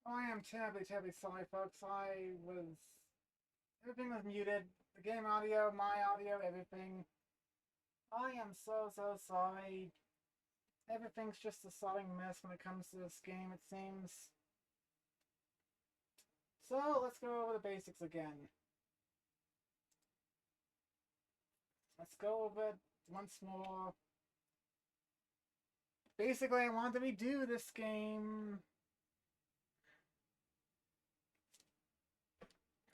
I am terribly, terribly sorry, folks. Everything was muted. The game audio, my audio, everything. I am so, so sorry. Everything's just a sodding mess when it comes to this game, it seems. So, let's go over the basics again. Let's go over it once more. Basically, I wanted to redo this game.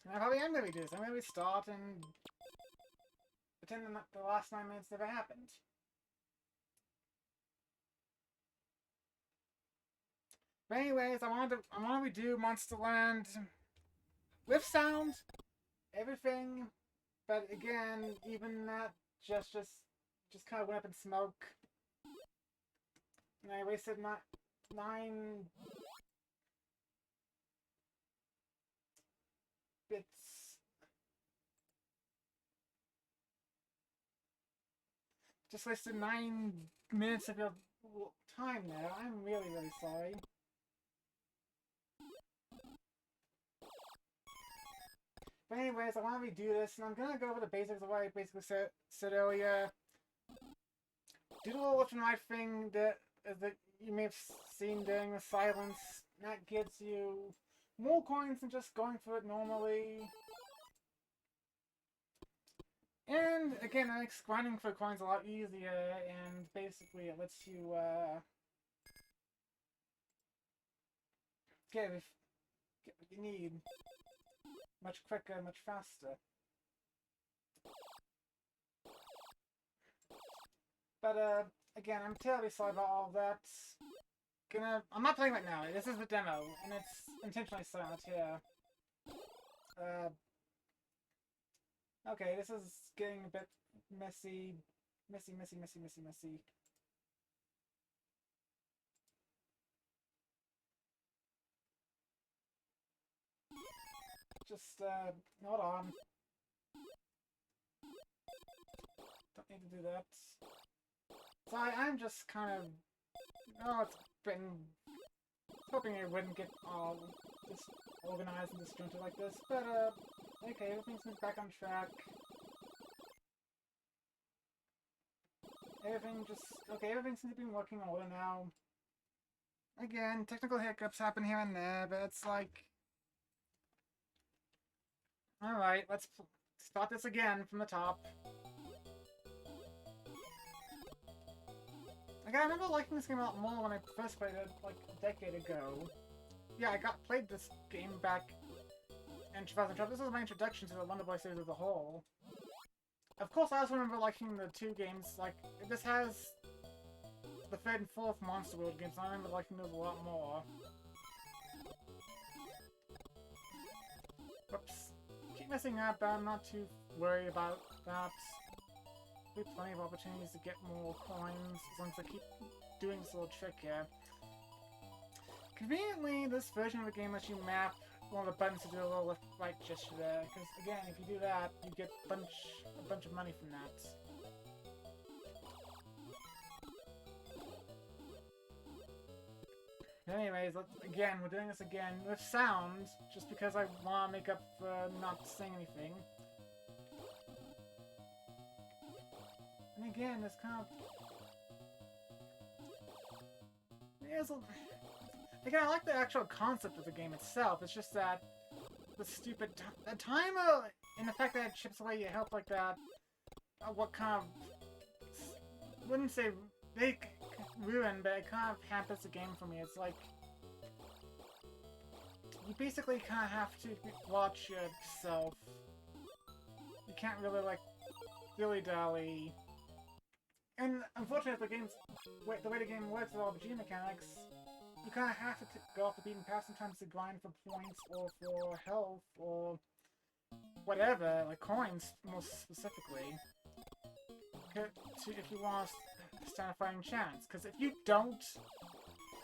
And I probably am going to redo this. I'm going to restart and pretend that the last 9 minutes never happened. But anyways, I want to redo Monster Land with sound, everything. But again, even that just kind of went up in smoke. And I wasted 9 bits. Just wasted 9 minutes of your time there. I'm really, really sorry. But anyways, I want to redo this, and I'm going to go over the basics of what I basically said earlier. Do the little left and right thing that you may have seen during the silence. That gives you more coins than just going for it normally. And again, it makes grinding for coins a lot easier, and basically it lets you get what you need much quicker, much faster. But again, I'm terribly sorry about all that. I'm not playing right now. This is the demo, and it's intentionally silent here. Okay, this is getting a bit messy. Messy. Just, hold on. Don't need to do that. So I'm just kind of... Oh, it's been... hoping it wouldn't get all disorganized and disjointed like this, but, okay, everything's back on track. Everything seems to be working order now. Again, technical hiccups happen here and there, but it's like... Alright, let's start this again from the top. Again, I remember liking this game a lot more when I first played it, like, a decade ago. Yeah, I played this game back in 2012. This was my introduction to the Wonder Boy series as a whole. Of course, I also remember liking the two games, like, this has the third and fourth Monster World games, and I remember liking those a lot more. Whoops. Keep messing up, but I'm not too worried about that. There'll be plenty of opportunities to get more coins, as long as I keep doing this little trick here. Conveniently, this version of the game lets you map one of the buttons to do a little left-right gesture there, because again, if you do that, you get a bunch of money from that. Anyways, we're doing this again with sound, just because I want to make up for not saying anything. And again, this kind of... Again, I like the actual concept of the game itself, it's just that the stupid the timer, and the fact that it chips away your health like that, what kind of... wouldn't say big ruin, but it kind of hampers the game for me. It's like... you basically kind of have to watch yourself. You can't really, like, dilly-dally. And unfortunately, the way the game works with all the G mechanics, you kind of have to go off the beaten path sometimes to grind for points or for health or whatever, like coins more specifically, if you want to stand a fighting chance. Because if you don't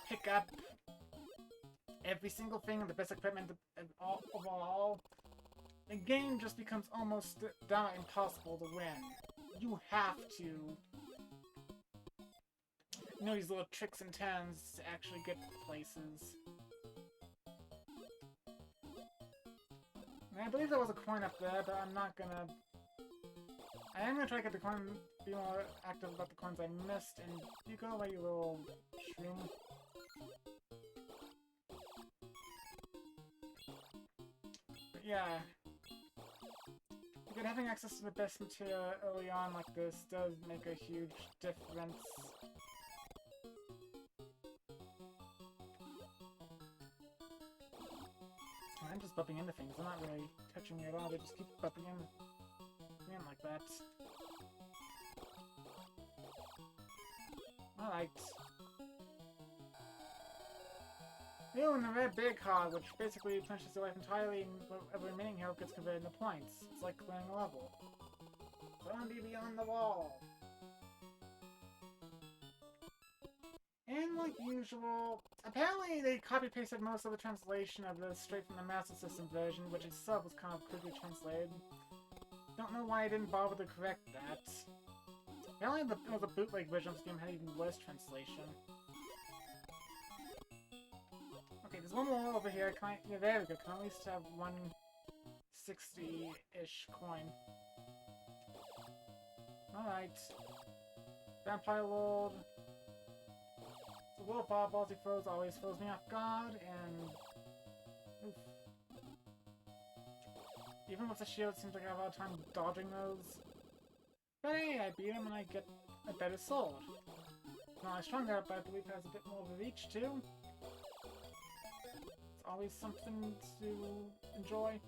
pick up every single thing and the best equipment overall, the game just becomes almost downright impossible to win. You have to know these little tricks and turns to actually get places. I believe there was a coin up there, but I'm not gonna... I am gonna try to get the coin, be more active about the coins I missed, and you go away, you little shroom. But yeah. Again, having access to the best material early on like this does make a huge difference. I'm just bumping into things. I'm not really touching me at all. They just keep bumping in like that. Alright. Ew, and the red big card, which basically punishes your life entirely, and every remaining health gets converted into points. It's like clearing a level. Don't be beyond the wall! And like usual, apparently they copy-pasted most of the translation of this straight from the Master System version, which itself was kind of quickly translated. Don't know why I didn't bother to correct that. Apparently the bootleg version of this game had even worse translation. Okay, there's one more over here. Yeah, there we go. Can I at least have 160-ish coin? Alright. Vampire World. The little fireballs he throws always throws me off guard, and... Oof. Even with the shield, it seems like I have a hard time dodging those. But hey, I beat him and I get a better sword. Not as strong, but I believe it has a bit more of a reach too. It's always something to enjoy.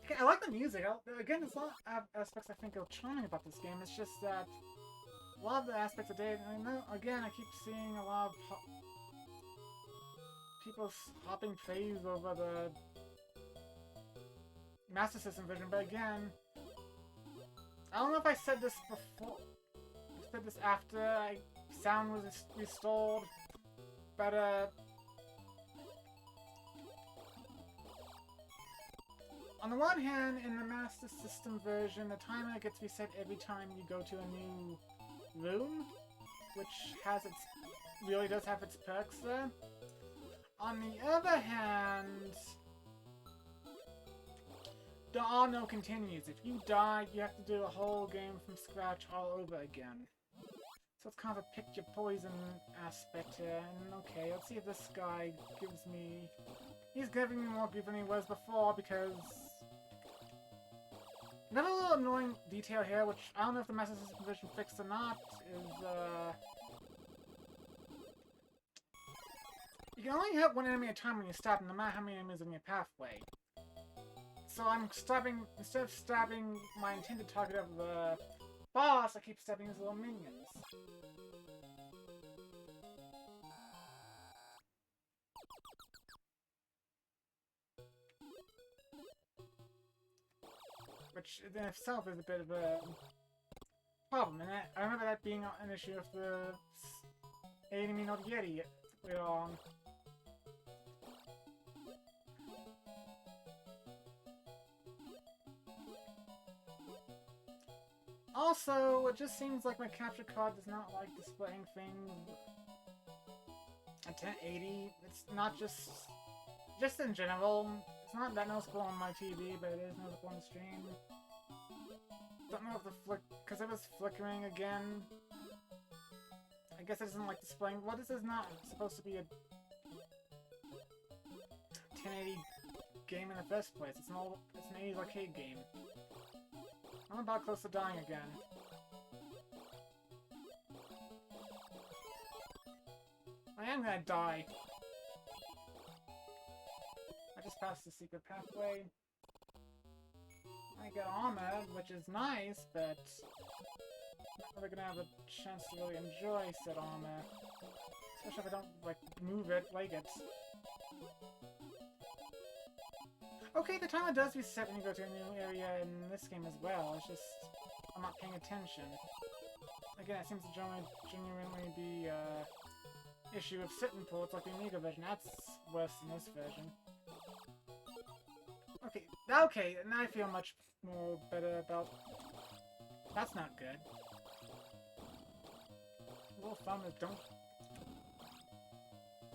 Okay, I like the music. Again, it's not aspects I think are charming about this game. It's just that a lot of the aspects of it, I know, again, I keep seeing a lot of people hopping praise over the Master System version, but again, I don't know if I said this before, I said this after sound was restored, but on the one hand, in the Master System version, the timer gets reset every time you go to a new room, which has its, really does have its perks there. On the other hand, there are no continues. If you die, you have to do the whole game from scratch all over again. So it's kind of a pick your poison aspect here, and okay, let's see if this guy gives me... He's giving me more grief than he was before, because... Another little annoying detail here, which I don't know if the Master System version fixed or not, is, you can only hit one enemy at a time when you stab, no matter how many enemies in your pathway. So I'm stabbing, instead of stabbing my intended target of the boss, I keep stabbing his little minions. Which in itself is a bit of a problem, and I remember that being an issue with the enemy not Yeti later on. Also, it just seems like my capture card does not like displaying things at 1080. It's not just in general. It's not that noticeable on my TV, but it is noticeable on the stream. Don't know if the because it was flickering again. I guess it doesn't like displaying. What is this not supposed to be a 1080 game in the first place? It's an 80s arcade game. I'm about close to dying again. I am gonna die. I just passed the secret pathway. I got armor, which is nice, but not really gonna have a chance to really enjoy said armor. Especially if I don't, like, move it, like it. Okay, the timer does reset when you go to a new area in this game as well. It's just I'm not paying attention. Again, it seems to genuinely be issue of sit-in ports like the Amiga version. That's worse than this version. Okay, now I feel much more better about... That's not good. Little thumb is don't...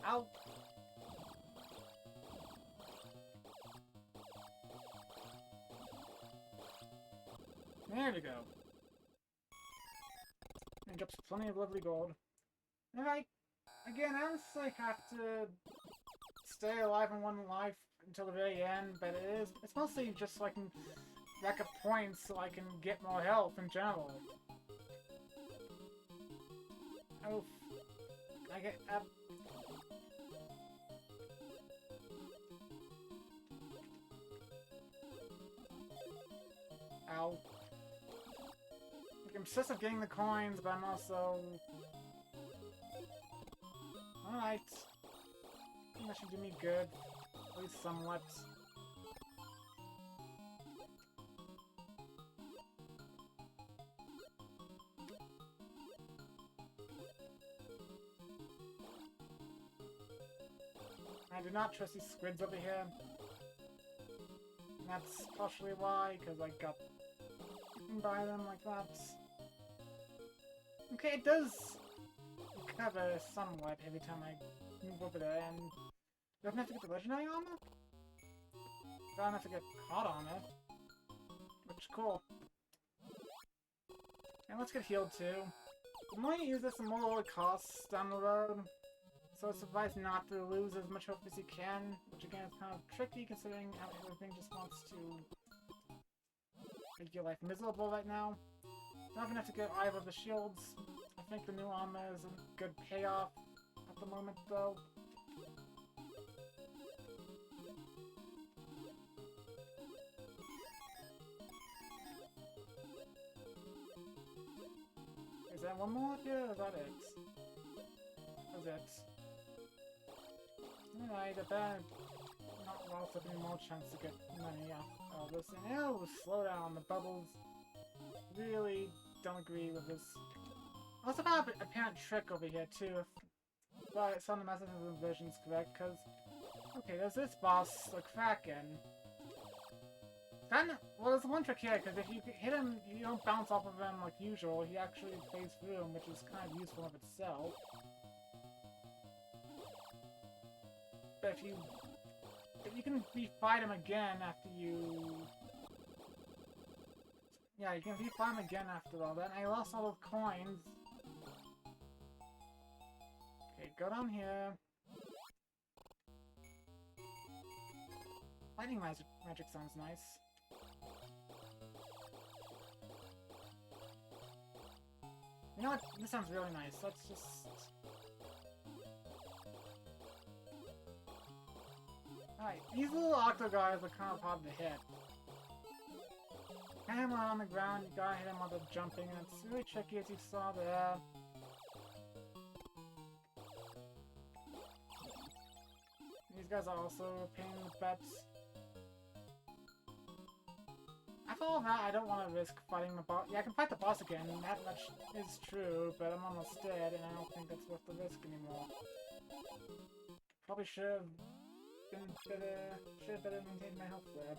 Ow! There we go. And drops plenty of lovely gold. And again, I don't like have to stay alive in one life until the very end, but it's mostly just so I can rack up points so I can get more health in general. Oh, I get up. Ow. I'm obsessed with getting the coins, but I'm also... Alright. I think that should do me good. At least somewhat. I do not trust these squids over here. And that's partially why, because I got eaten by them like that. Okay, it does recover somewhat every time I move over there, and do I have to get the legendary armor? I don't have to get hot armor, which is cool. And let's get healed too. The more you use this, the more it costs down the road. So it's advised not to lose as much hope as you can, which again is kind of tricky considering how everything just wants to make your life miserable right now. Not enough to get either of the shields. I think the new armor is a good payoff at the moment though. Is there one more up here, or is that it? That's it. Alright, I bet not relatively more chance to get money out of this. And ew, slow down, the bubbles really don't agree with this. I also found an apparent trick over here too, but some of the message version is correct, because okay, there's this boss, the Kraken. Then, well, there's one trick here, because if you hit him, you don't bounce off of him like usual, he actually plays through him, which is kind of useful of itself. But if you can refight him again after you... Yeah, you can refight him again after all that, and I lost all those coins. Okay, go down here. Lightning magic sounds nice. You know what? This sounds really nice. Let's just... Alright, these little octo guys are kind of hard to hit. Hit him on the ground, you gotta hit him while they're jumping, and it's really tricky as you saw there. These guys are also a pain in the butt. After all that, I don't want to risk fighting the boss. Yeah, I can fight the boss again, and that much is true, but I'm almost dead, and I don't think that's worth the risk anymore. Probably should have better maintained my health there.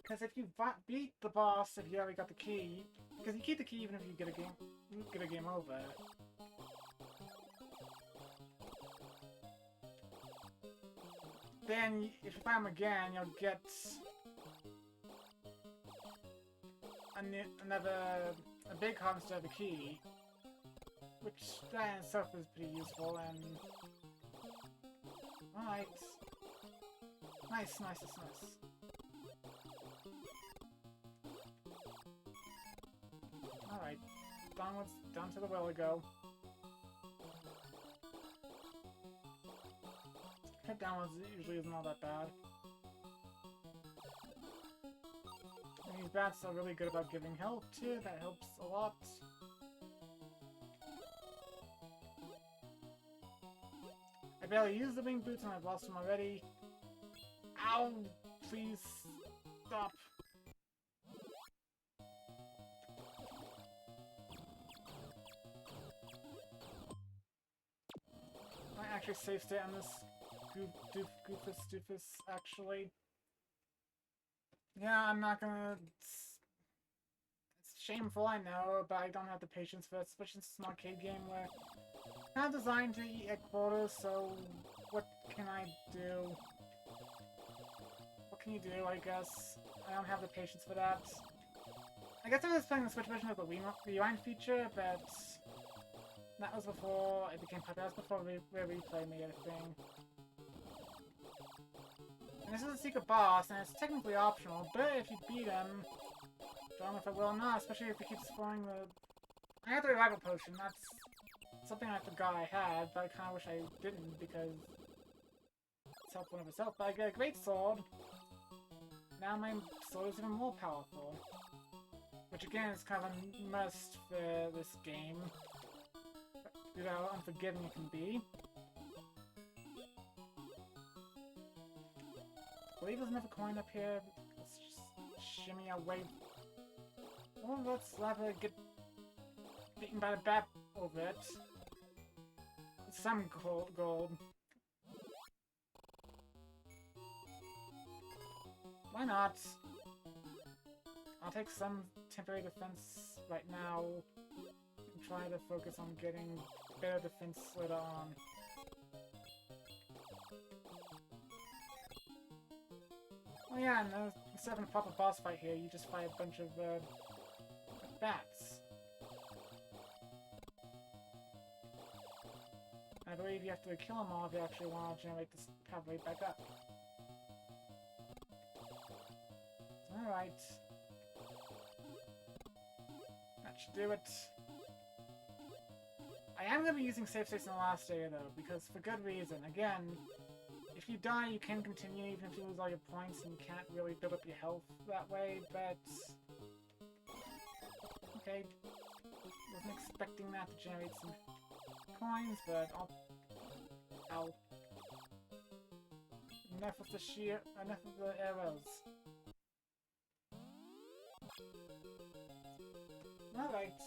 Because if you beat the boss, if you already got the key, because you keep the key even if you get a game over. Then, if you fight him again, you'll get a big card instead of a key, which that in itself is pretty useful. And alright, nice. Alright, down to the well we go. Head downwards usually isn't all that bad. And these bats are really good about giving health too, that helps a lot. I barely used the wing boots and I've lost them already. Ow! Please stop. Might actually save state on this doofus, actually. Yeah, I'm not gonna... It's shameful, I know, but I don't have the patience for it, especially since it's an arcade game where I'm not designed to eat at quotas, so what can I do? What can you do, I guess? I don't have the patience for that. I guess I was playing the Switch version of the Rewind feature, but that was before it became popular. That was before Replay made a thing. And this is a secret boss, and it's technically optional, but if you beat him, I don't know if I will or not, especially if he keeps throwing the... I have the revival potion, that's something I forgot I had, but I kind of wish I didn't, because it's helpful in itself. But I get a great sword. Now my sword is even more powerful. Which again is kind of a must for this game. You know how unforgiving it can be. I believe there's another coin up here. Let's just shimmy our way. Oh, let's rather get beaten by the bat over it. Some gold. Why not? I'll take some temporary defense right now and try to focus on getting better defense later on. Oh yeah, and instead of a proper boss fight here, you just fight a bunch of bats. I believe you have to kill them all if you actually want to generate this pathway back up. Alright. That should do it. I am going to be using save states in the last area though, because for good reason. Again, if you die you can continue even if you lose all your points and you can't really build up your health that way, but... Okay. Wasn't expecting that to generate some coins, but I'll... Ow. Enough of the arrows. Alright.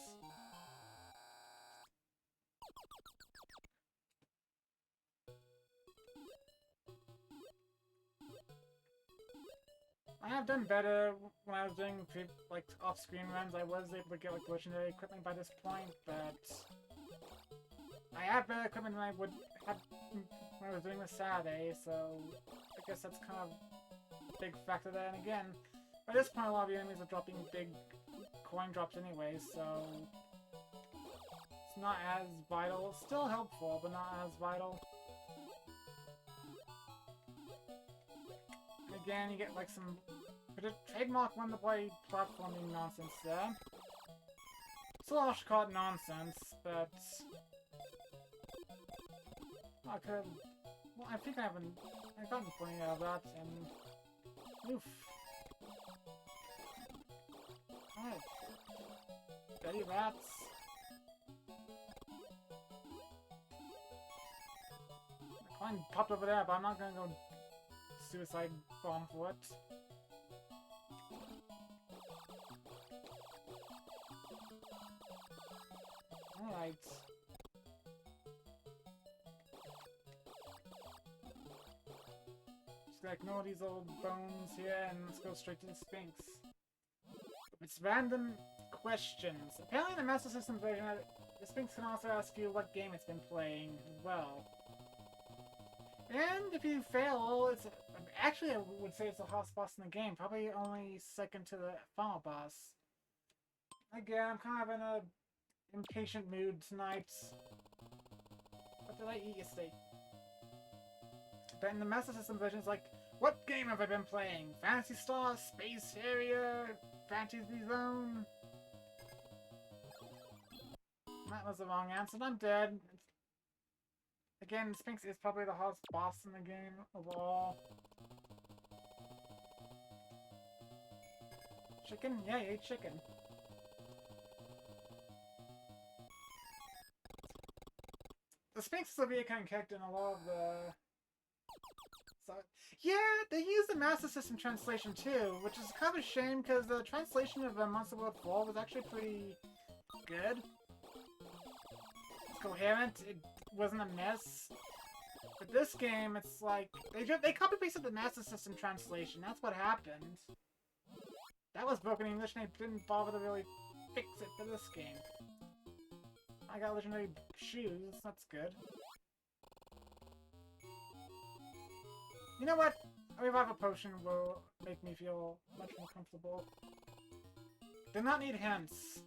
I have done better when I was doing like off-screen runs. I was able to get like legendary equipment by this point, but I have better equipment than I would have when I was doing this Saturday, so I guess that's kind of a big factor there. And again, by this point a lot of the enemies are dropping big coin drops anyway, so it's not as vital. It's still helpful, but not as vital. And again, you get like some trademark Wonder Boy platforming nonsense there. Still I should call it nonsense, but I could. Well, I think I've gotten plenty out of that, and oof. Alright. Betty rats. The coin popped over there, but I'm not gonna go suicide bomb for it. Alright. Just gotta ignore these old bones here and let's go straight to the Sphinx. It's random questions. Apparently in the Master System version, the Sphinx can also ask you what game it's been playing as well. And if you fail, it's... Actually, I would say it's the hardest boss in the game. Probably only second to the final boss. Again, I'm kind of in a impatient mood tonight. What did I eat yesterday? But in the Master System version, it's like, what game have I been playing? Phantasy Star, Space Harrier, Fantasy Zone? That was the wrong answer, and I'm dead. Again, Sphinx is probably the hardest boss in the game overall. Chicken? Yeah, you ate chicken. The Sphinx is a recurring character in a lot of the... So, yeah, they use the Master System translation too, which is kind of a shame because the translation of Monster World 4 was actually pretty good. It's coherent, it wasn't a mess. But this game, it's like, they copy-pasted the Master System translation, that's what happened. That was broken English and they didn't bother to really fix it for this game. I got legendary shoes, that's good. You know what? A revival potion will make me feel much more comfortable. Do not need hints.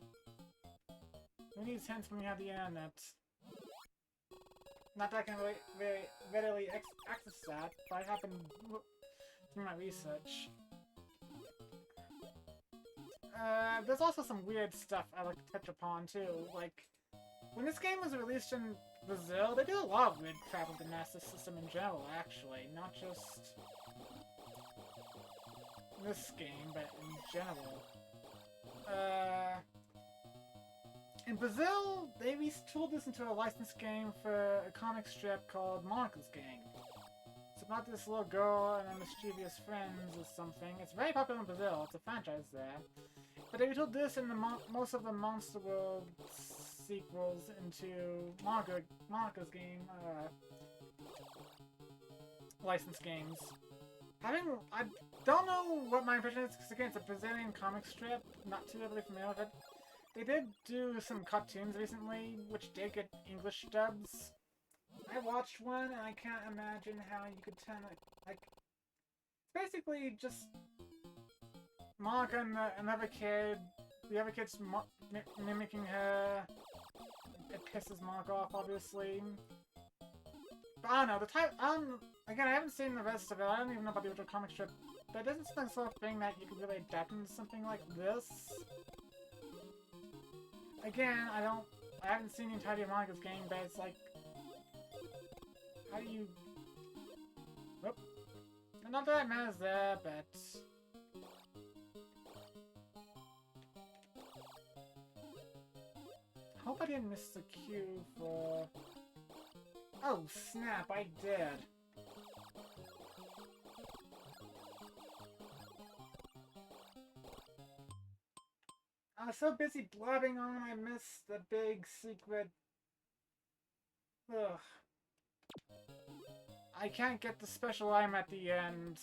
Who needs hints when we have the internet? Not that I can really, very readily access that, but I have been doing my research. There's also some weird stuff I like to touch upon too. Like, when this game was released in Brazil, they did a lot of weird crap with the Master System in general, actually. Not just this game, but in general. In Brazil, they retooled this into a licensed game for a comic strip called Monica's Gang. It's about this little girl and her mischievous friends or something. It's very popular in Brazil. It's a franchise there. But they retooled this and most of the Monster World sequels into Monica's Game licensed games. I don't know what my impression is, because again, it's a Brazilian comic strip. Not too heavily familiar with it. They did do some cartoons recently, which did get English dubs. I watched one, and I can't imagine how you could turn it, like, basically just Monica and another kid, the other kid's mimicking her. It pisses Monica off, obviously. But I don't know, again, I haven't seen the rest of it, I don't even know about the original comic strip, but it isn't the sort of thing that you could really adapt into something like this. Again, I haven't seen the entirety of Monica's Game, but it's like, how do you... Whoop. Not that it matters there, but... I hope I didn't miss the cue for... Oh, snap, I did. I was so busy blabbing on, I missed the big secret... Ugh. I can't get the special item at the end.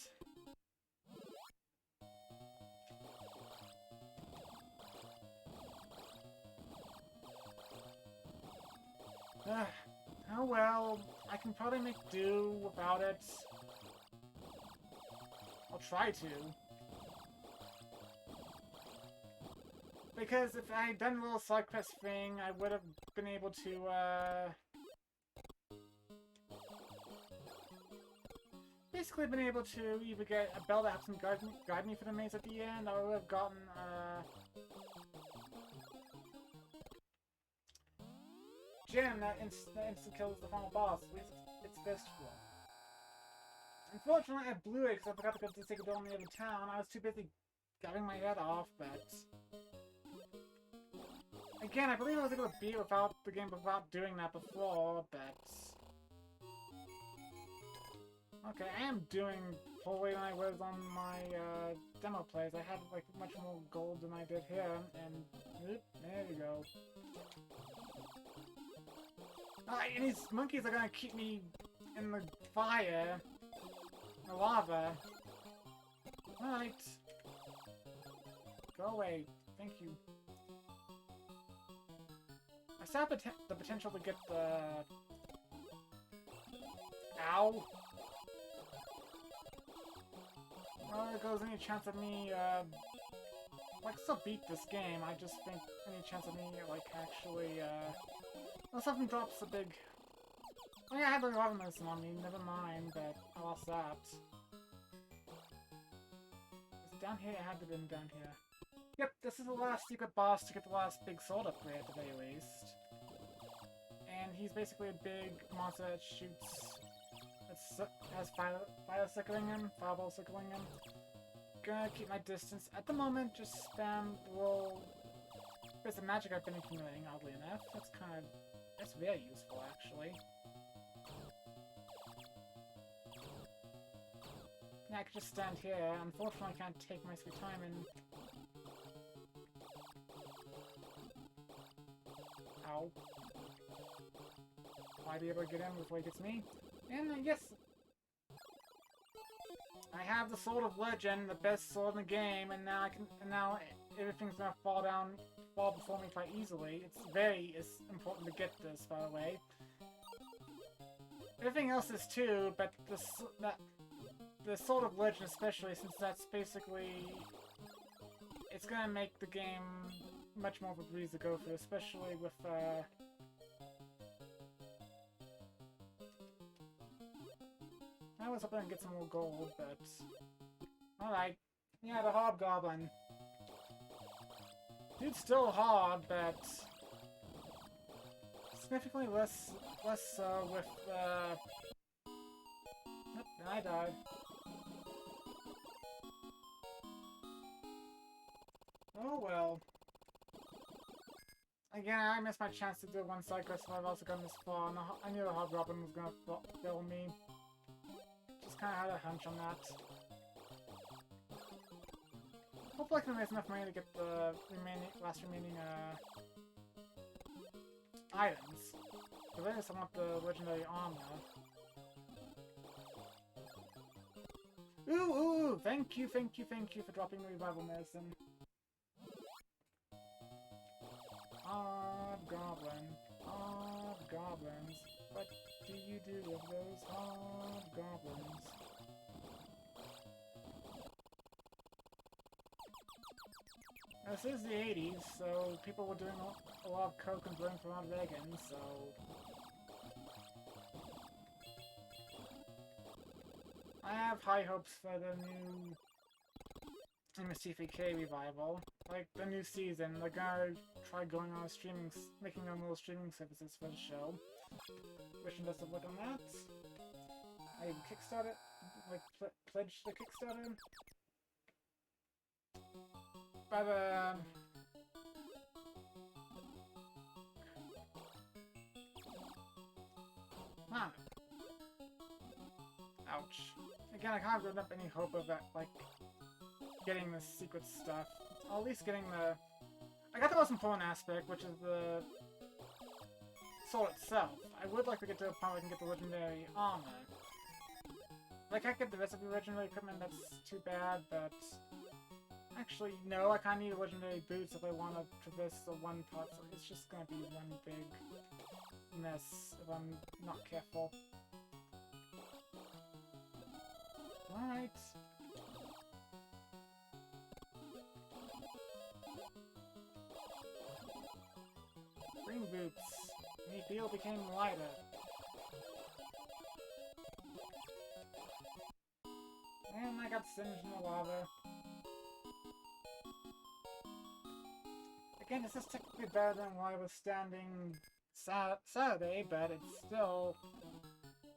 Ugh. Oh well, I can probably make do without it. I'll try to. Because if I had done a little side quest thing, I would have been able to, basically been able to either get a bell that helps me guide me for the maze at the end, or I would have gotten, gem that instant kills the final boss, at least it's fistful. Unfortunately, I blew it because I forgot to go to the Sacred Dome in the other town. I was too busy cutting my head off, but... Again, I believe I was able to beat the game without doing that before, but... Okay, I am doing poorly than I was on my demo plays. I had like much more gold than I did here, and there you go. And these monkeys are gonna keep me in the fire, the lava. Alright. Go away. Thank you. I still have the potential to get the... Ow! Well, there goes any chance of me, like, still beat this game. I just think any chance of me, like, actually, well, something drops a big... Oh yeah, I had the revival medicine on me, never mind, but I lost that. It's down here, it had to have been down here. Yep, this is the last secret boss to get the last big sword upgrade at the very least. And he's basically a big monster that shoots... that has fire circling him, fireball circling him. Gonna keep my distance. At the moment, just spam roll. There's the magic I've been accumulating, oddly enough. That's very useful, actually. Yeah, I could just stand here. Unfortunately, I can't take my sweet time and... Ow. Might be able to get in before he gets me. And I guess... I have the Sword of Legend, the best sword in the game, and now everything's gonna fall before me quite easily. It's important to get this, by the way. Everything else is too, but the Sword of Legend especially, since that's basically... It's gonna make the game much more of a breeze to go through, especially with, I was hoping to get some more gold, but... Alright. Yeah, the Hobgoblin. Dude's still hard, but... significantly less so with, Yep, I died. Oh well. Again, I missed my chance to do one side quest, so I've also gotten this far, and I knew the Hobgoblin was gonna kill me. Just kinda had a hunch on that. Hopefully I can raise enough money to get the last remaining, items. Because I just want the legendary armor. Ooh! Thank you for dropping the revival medicine. Hobgoblins. What do you do with those hobgoblins? This is the 80s, so people were doing a lot of coke and burning for Ronald Reagan, so... I have high hopes for the new MST3K revival. Like, the new season, they're gonna try going on making their little streaming services for the show. Wishing best of luck on that. I kickstarted, like, pledged the Kickstarter. But, huh. Ouch. Again, I can't build up any hope of that, like, getting the secret stuff. Or at least getting the... I got the most important aspect, which is the sword itself. I would like to get to a point where I can get the legendary armor. Like, I can't get the rest of the legendary equipment, that's too bad, but... Actually, no, I kinda need legendary boots if I want to traverse the one part, so it's just gonna be one big mess if I'm not careful. Alright. Green boots. My field became lighter. And I got singed in the lava. Again, this is technically better than while I was standing Saturday, but it's still...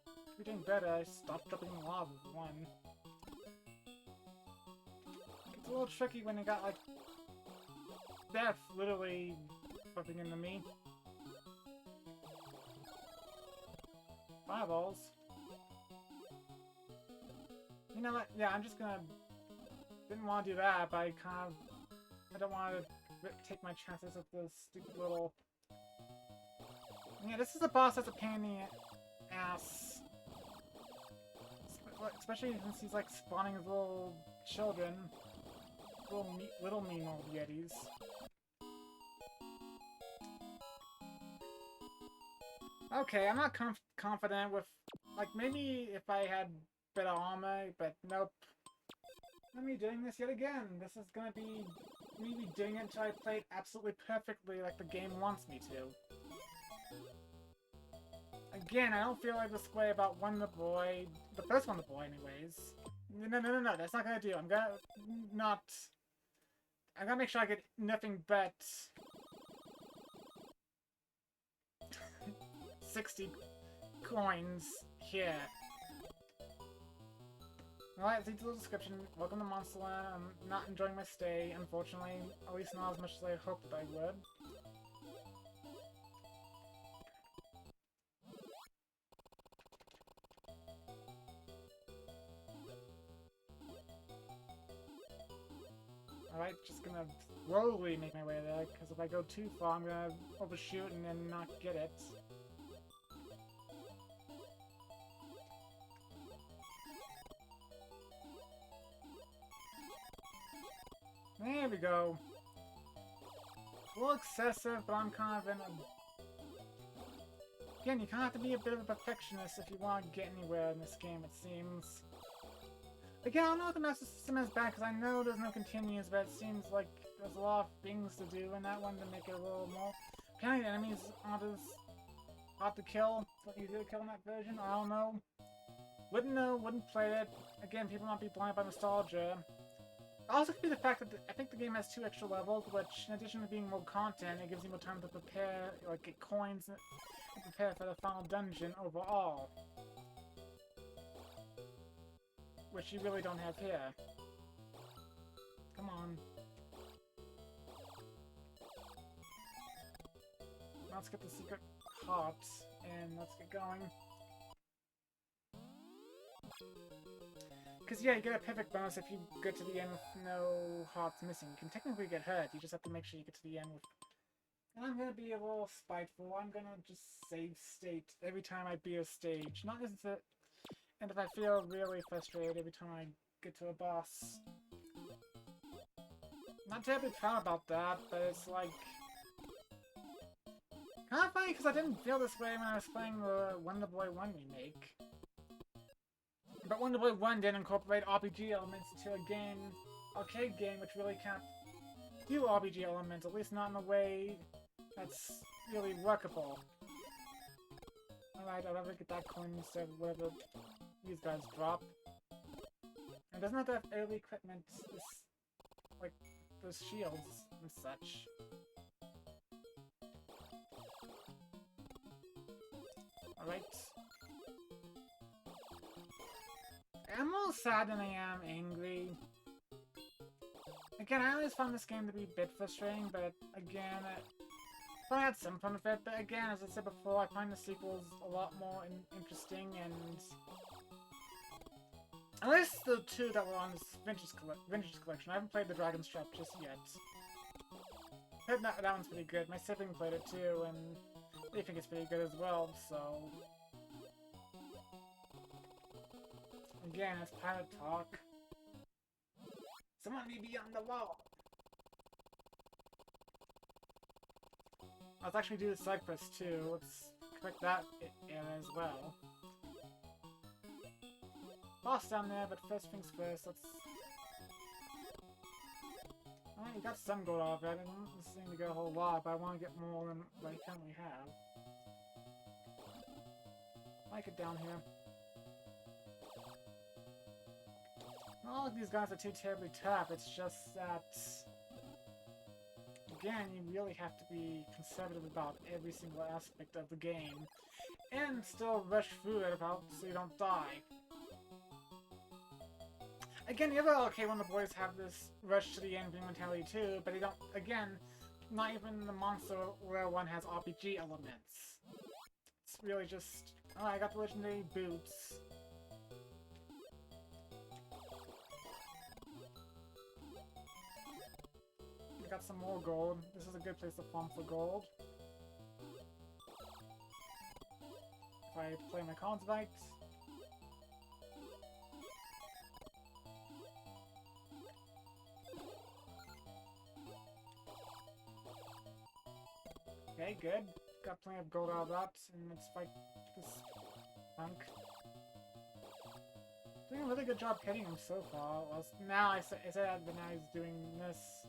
If you're doing better, I stopped dropping in lava for one. It's a little tricky when you got, like, death literally bumping into me. Fireballs. You know what? Yeah, I'm just gonna... Didn't want to do that, but I don't want to take my chances with this stupid little... Yeah, this is a boss that's a pain in the ass. Especially since he's like spawning his little children. Little mean old yetis. Okay, I'm not confident with... Like, maybe if I had better armor, but nope. Let me doing this yet again. This is gonna be me doing it until I play it absolutely perfectly like the game wants me to. Again, I don't feel like this way about Wonder Boy. The first Wonder Boy, anyways. No, that's not gonna do. I'm gonna make sure I get nothing but 60 coins here. Alright, see the description. Welcome to Monsterland. I'm not enjoying my stay, unfortunately. At least not as much as I hoped I would. Alright, just gonna slowly make my way there, because if I go too far, I'm gonna overshoot and then not get it. There we go. A little excessive, but I'm kind of in a... Again, you kind of have to be a bit of a perfectionist if you want to get anywhere in this game, it seems. Again, I don't know if the master system is bad, because I know there's no continues, but it seems like there's a lot of things to do in that one to make it a little more... Apparently the enemies aren't as hard to kill. It's what easier to kill in that version. I don't know. Wouldn't know, wouldn't play it. Again, people might be blinded by nostalgia. Also could be the fact that I think the game has 2 extra levels, which, in addition to being more content, it gives you more time to prepare, like get coins and prepare for the final dungeon overall. Which you really don't have here. Come on. Let's get the secret heart, and let's get going. Because, yeah, you get a perfect bonus if you get to the end with no hearts missing. You can technically get hurt, you just have to make sure you get to the end with... And I'm gonna be a little spiteful. I'm gonna just save state every time I beat a stage. Not as it... And if I feel really frustrated every time I get to a boss. Not terribly proud about that, but it's like... Kind of funny, because I didn't feel this way when I was playing the Wonder Boy 1 remake. But Wonder Boy 1 didn't incorporate RPG elements into a game, arcade game, which really can't do RPG elements, at least not in a way that's really workable. Alright, I'll never get that coin instead of whatever these guys drop. And doesn't have to have early equipment, this, like, those shields and such. Alright. I'm more sad than I am angry. Again, I always found this game to be a bit frustrating, but again, I had some fun with it, but again, as I said before, I find the sequels a lot more interesting, and... At least the 2 that were on this vintage collection. I haven't played the Dragon's Trap just yet. I heard that one's pretty good. My sibling played it too, and they think it's pretty good as well, so... Again, it's pilot talk. Someone may be on the wall! Let's actually do the side quest too. Let's correct that area as well. Boss down there, but first things first, let's... Alright, you got some gold out of it. I didn't seem to get a whole lot, but I want to get more than what I currently have. I like it down here. Not all of these guys are too terribly tough, it's just that... Again, you really have to be conservative about every single aspect of the game. And still rush through it about so you don't die. Again, the other arcade Wonder Boys have this rush to the end mentality too, but they don't, again, not even the Monster Rare one has RPG elements. It's really just, oh, I got the legendary boots. I got some more gold. This is a good place to farm for gold. If I play my cards right. Okay, good. Got plenty of gold out of that, and let's fight this punk. Doing a really good job hitting him so far. Well, now I said that, but now he's doing this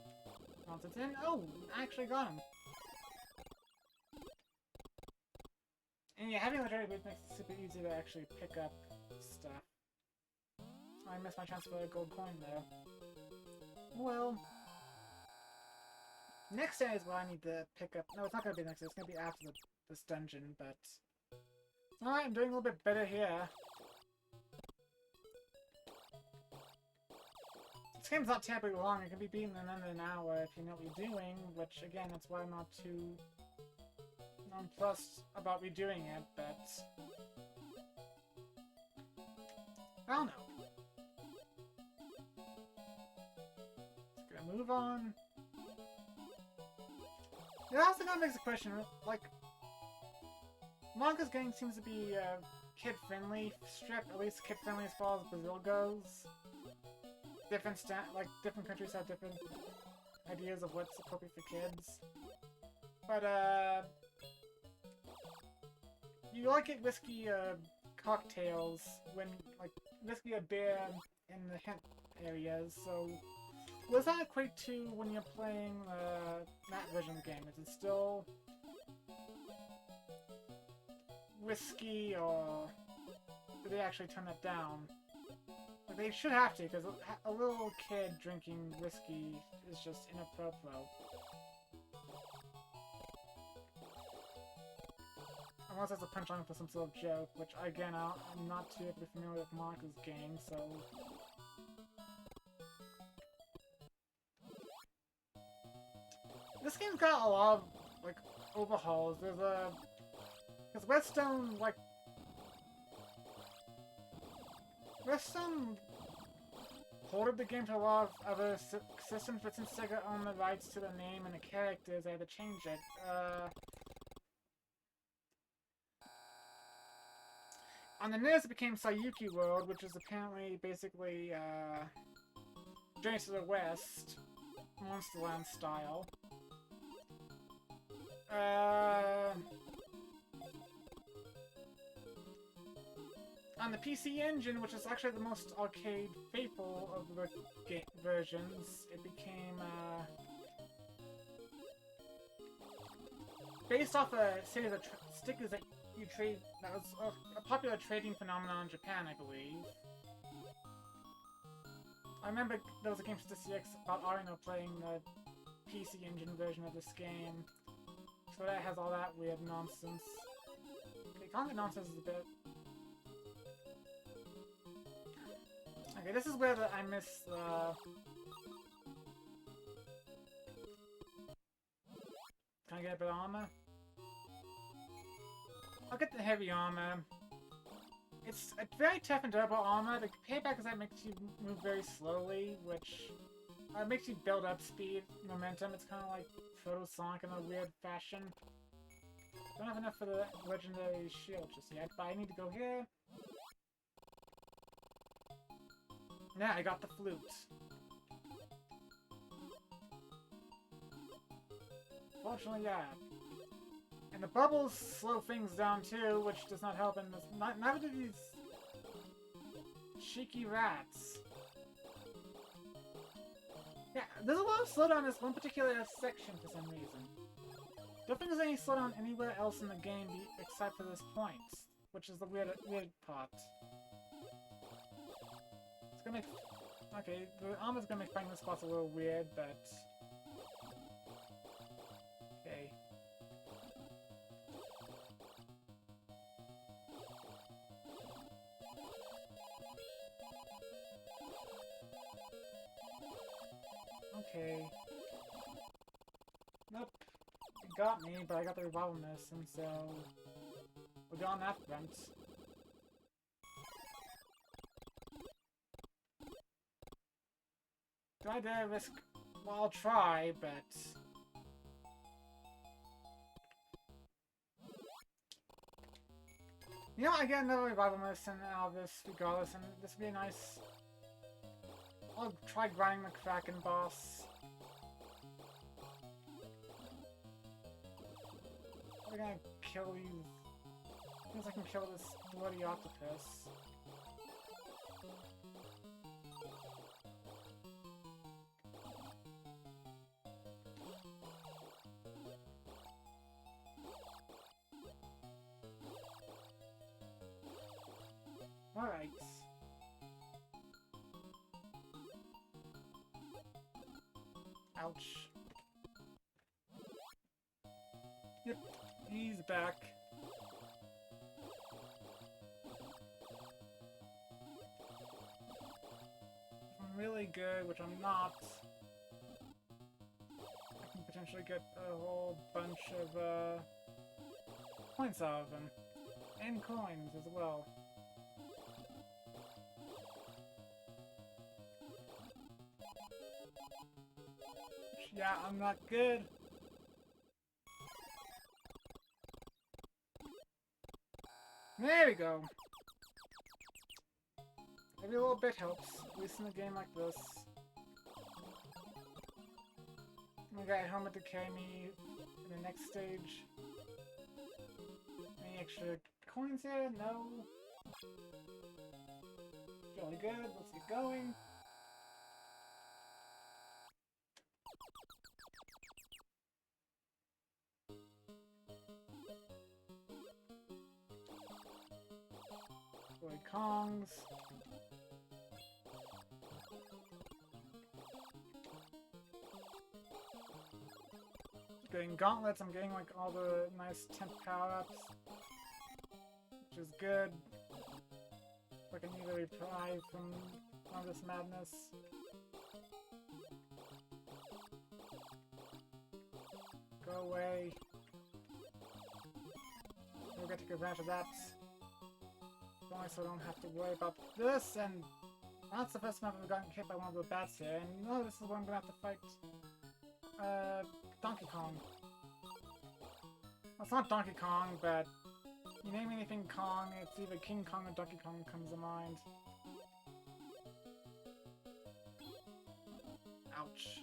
nonsense. And oh, I actually got him. And yeah, having legendary boots makes it super easy to actually pick up stuff. I missed my chance for a gold coin there. Well. Next day is what I need to pick up. No, it's not going to be next day. It's going to be after this dungeon, but... Alright, I'm doing a little bit better here. This game's not terribly long. It can be beaten in under an hour if you know what you're doing, which, again, that's why I'm not too nonplussed about redoing it, but... I don't know. Just gonna move on. It also kind of begs the question, like, Monka's game seems to be kid-friendly strip, at least kid-friendly as far as Brazil goes. Different countries have different ideas of what's appropriate for kids. But, you like it risky cocktails when, like, whiskey or beer in the hint areas, so... What does that equate to when you're playing that version of the game? Is it still... whiskey, or... do they actually turn that down? Like, they should have to, because a little kid drinking whiskey is just inappropriate. Unless it's a punchline for some sort of joke, which, again, I'm not too familiar with Monica's game, so... This game's got a lot of, like, overhauls. There's a... Because Redstone, like... Redstone ported the game to a lot of other systems, but since Sega owned the rights to the name and the characters, they had to change it. On the NES, it became Sayuki World, which is apparently basically Journey to the West, Monsterland style. On the PC Engine, which is actually the most arcade faithful of the versions, it became based off a series of stickers that you trade. That was a popular trading phenomenon in Japan, I believe. I remember there was a game for the CX about Arino playing the PC Engine version of this game. So that has all that weird nonsense. Okay, content nonsense is a bit... Okay, this is where I miss the... Can I get a bit of armor? I'll get the heavy armor. It's a very tough and durable armor. The payback is that it makes you move very slowly, which makes you build up speed, momentum. It's kind of like Photosonic in a weird fashion. Don't have enough for the legendary shield just yet, but I need to go here. Yeah, I got the flute. Fortunately, yeah. And the bubbles slow things down too, which does not help in this. Neither do these cheeky rats. Yeah, there's a lot of slowdown in this one particular section for some reason. Don't think there's any slowdown anywhere else in the game except for this point, which is the weird part. It's gonna make... Okay, the armor's gonna make finding the spots a little weird, but... Okay. Okay. Nope. It got me, but I got the revival miss, and so... we'll go on that front. Do I dare risk... Well, I'll try, but... You know, I get another revival miss and out of this regardless, and this would be a nice... I'll try grinding the Kraken boss. I'm gonna kill these... As soon as I can kill this bloody octopus. Alright. Ouch. Yep, he's back. If I'm really good, which I'm not, I can potentially get a whole bunch of points out of them. And coins as well. Yeah, I'm not good. There we go. Every little bit helps, at least in a game like this. I got a helmet to carry me in the next stage. Any extra coins here? No. Really good. Let's get going. Really Kongs. Getting gauntlets, I'm getting like all the nice temp power-ups, which is good. Like I need a reply from all this madness. Go away. We'll get to take advantage of that. Only so I don't have to worry about this, and that's the first time I've gotten hit by one of the bats here, and no, this is where I'm gonna have to fight Donkey Kong. Well, it's not Donkey Kong, but you name anything Kong, it's either King Kong or Donkey Kong comes to mind. Ouch.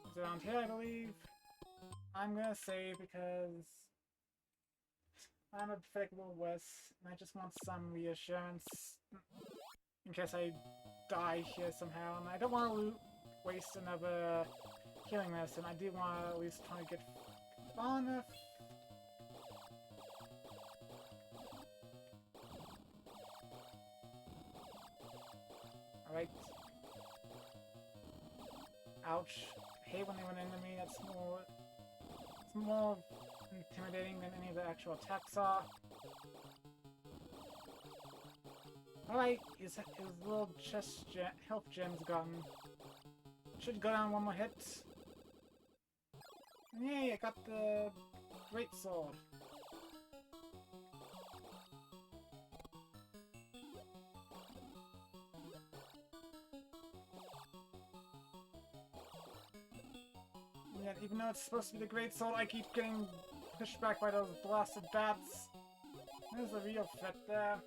It's around here, I believe. I'm gonna save because I'm a predictable wuss, and I just want some reassurance in case I die here somehow, and I don't want to waste another healing medicine. I do want to at least try to get far enough. Alright. Ouch. I hate when they run into me. It's more intimidating than any of the actual attacks are. Alright, his little chest health gem's gone. Should go down one more hit. Yay, I got the great sword. And yet, even though it's supposed to be the great sword, I keep getting pushed back by those blasted bats. There's a real threat there.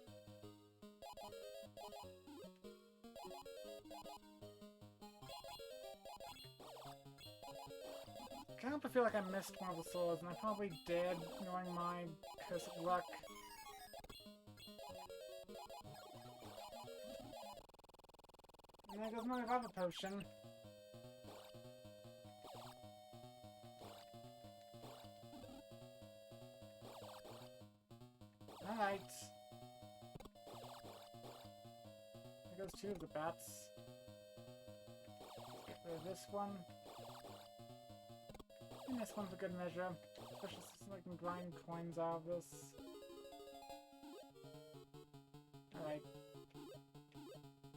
I kind of feel like I missed one of the swords, and I probably did, knowing my curse of luck. And there goes my revival potion. Alright. There goes two of the bats. Let's get rid of this one. And this one's a good measure, especially since I can grind coins out of this. Alright.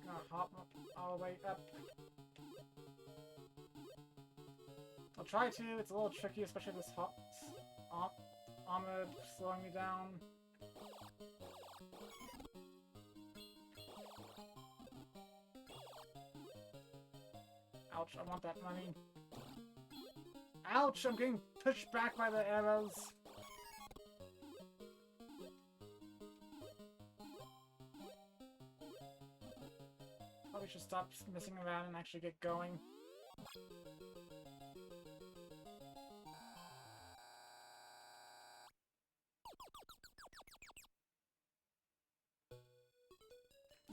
Gonna hop all the way up. I'll try to, it's a little tricky, especially this armor slowing me down. Ouch, I want that money. Ouch! I'm getting pushed back by the arrows. Probably should stop messing around and actually get going.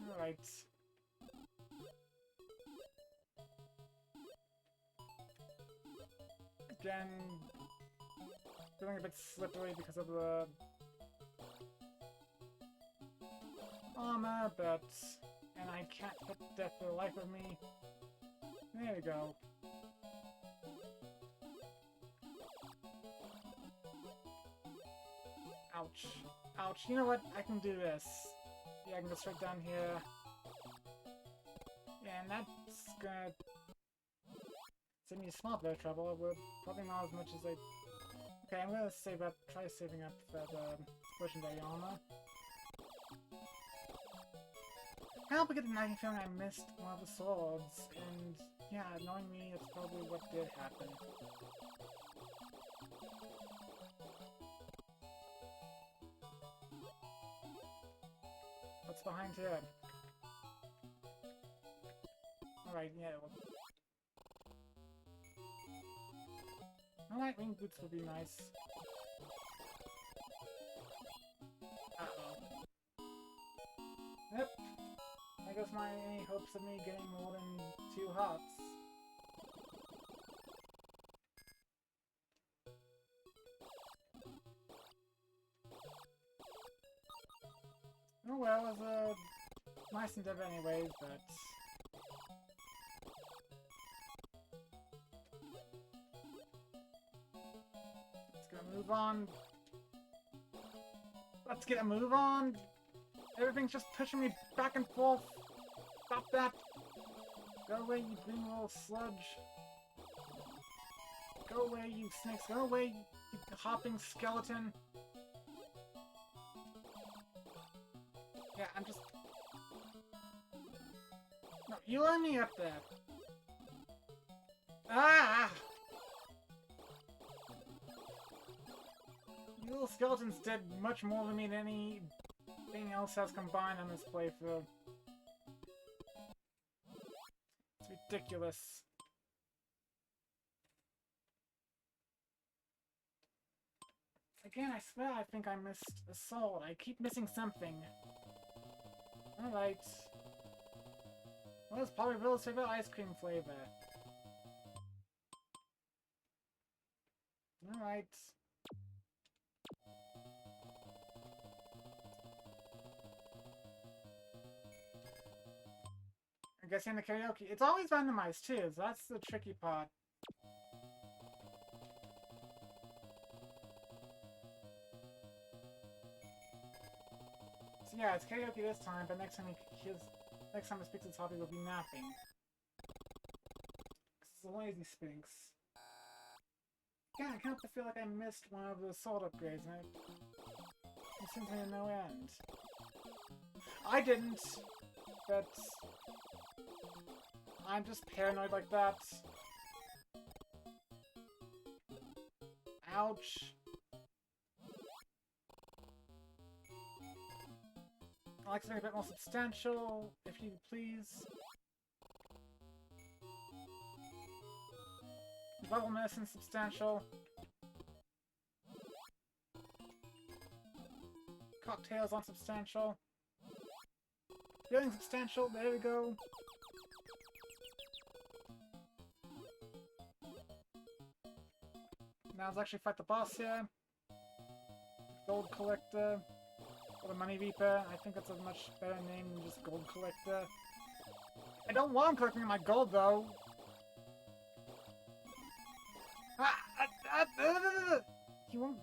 Alright. Again, feeling a bit slippery because of the armor, but... and I can't hit death for the life of me. There we go. Ouch. Ouch. You know what? I can do this. Yeah, I can go straight down here. Yeah, and that's gonna save me a small bit of trouble, but probably not as much as I... Okay, I'm gonna save up, try saving up for the legendary armor. I can't get the nagging feeling I missed one of the swords, and yeah, knowing me, it's probably what did happen. What's behind here? Alright, yeah, well... Alright, wing boots would be nice. Uh-oh. Yep. I guess my any hopes of me getting more than 2 hearts. Oh well, it was a nice endeavor anyways, but... Let's go move on. Let's get a move on! Everything's just pushing me back and forth! Stop that! Go away, you green little sludge! Go away, you snakes! Go away, you hopping skeleton! Yeah, I'm just... No, you let me up there! Ah! You little skeletons did much more to me than anything else has combined on this playthrough. It's ridiculous. Again, I swear I think I missed a salt. I keep missing something. Alright. Well, it's probably Rilla's favorite ice cream flavor. Alright. I guess in the karaoke. It's always randomized too, so that's the tricky part. So yeah, it's karaoke this time, but next time he speaks his hobby will be napping. Because it's a lazy Sphinx. Yeah, I kind of feel like I missed one of the sword upgrades, and it seems to no end. I didn't, but I'm just paranoid like that. Ouch. I like something a bit more substantial, if you please. Level medicine substantial. Cocktails on substantial. Feeling substantial, there we go. Now let's actually fight the boss here. Gold Collector. Or the Money Reaper. I think that's a much better name than just Gold Collector. I don't want him collecting my gold though. He won't...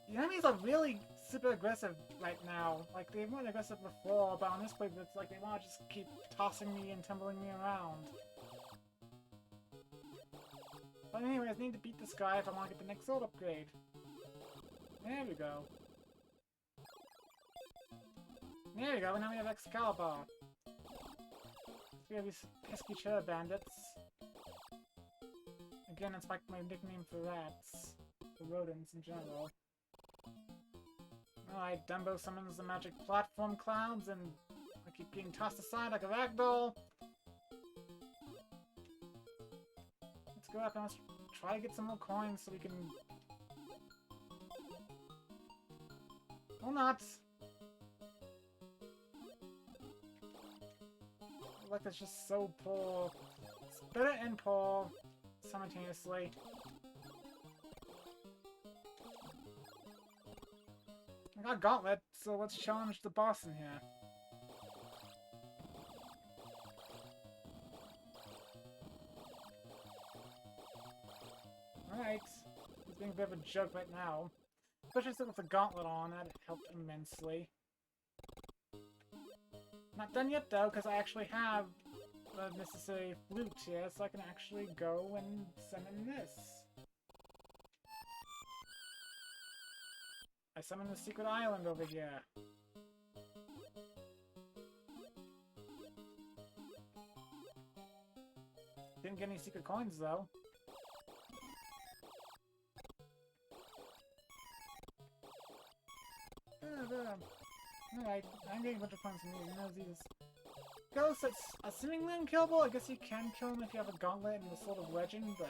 The enemies are really super aggressive right now. Like, they weren't aggressive before, but on this playthrough it's like they want to just keep tossing me and tumbling me around. But anyways, I need to beat this guy if I want to get the next sword upgrade. There we go. There we go, now we have Excalibur. We have these pesky chair bandits. Again, it's like my nickname for rats. For rodents in general. Alright, Dumbo summons the magic platform clouds, and I keep getting tossed aside like a ragdoll. Let's go up and let's try to get some more coins so we can... Or not! Like, that's just so poor. It's better and poor simultaneously. I got a gauntlet, so let's challenge the boss in here. Alright. He's being a bit of a joke right now. Especially with the gauntlet on, that helped immensely. Not done yet though, because I actually have the necessary flute here, so I can actually go and summon this. I summoned the secret island over here. Didn't get any secret coins though. Alright, I'm getting a bunch of points from these. And these ghosts that's seemingly unkillable. I guess you can kill them if you have a gauntlet and the Sword of Legend, but...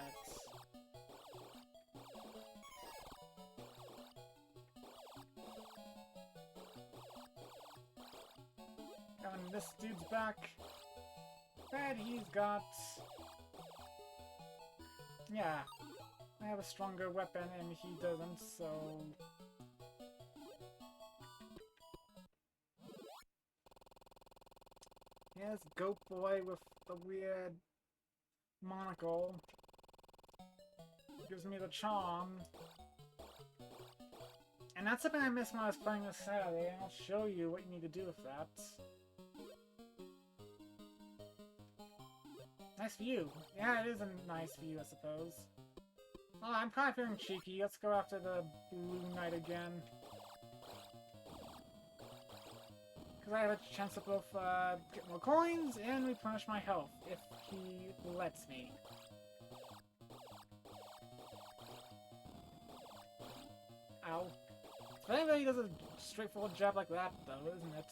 when this dude's back. But he's got... Yeah. I have a stronger weapon and he doesn't, so... Yeah, this goat boy with the weird monocle gives me the charm. And that's something I missed when I was playing this Saturday, and I'll show you what you need to do with that. Nice view. Yeah, it is a nice view, I suppose. Oh, I'm kind of feeling cheeky. Let's go after the Blue Knight again. Because I have a chance to both get more coins and replenish my health, if he lets me. Ow. But anyway, he does a straightforward jab like that, though, isn't it?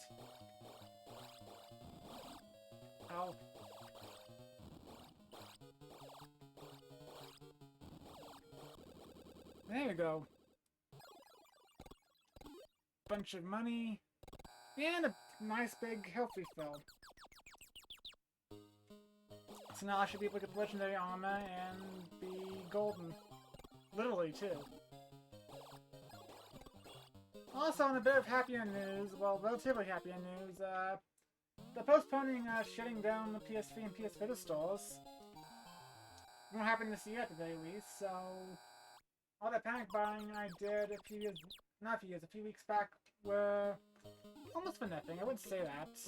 Ow. There you go. Bunch of money. And a nice big health refill. So now I should be able to get the legendary armor and be golden. Literally, too. Also, on a bit of happier news, well, relatively happier news, they're postponing shutting down the PS3 and PS Vita stores. It won't happen this year at the very least, so... all that panic buying I did a few weeks back were almost for nothing. I wouldn't say that.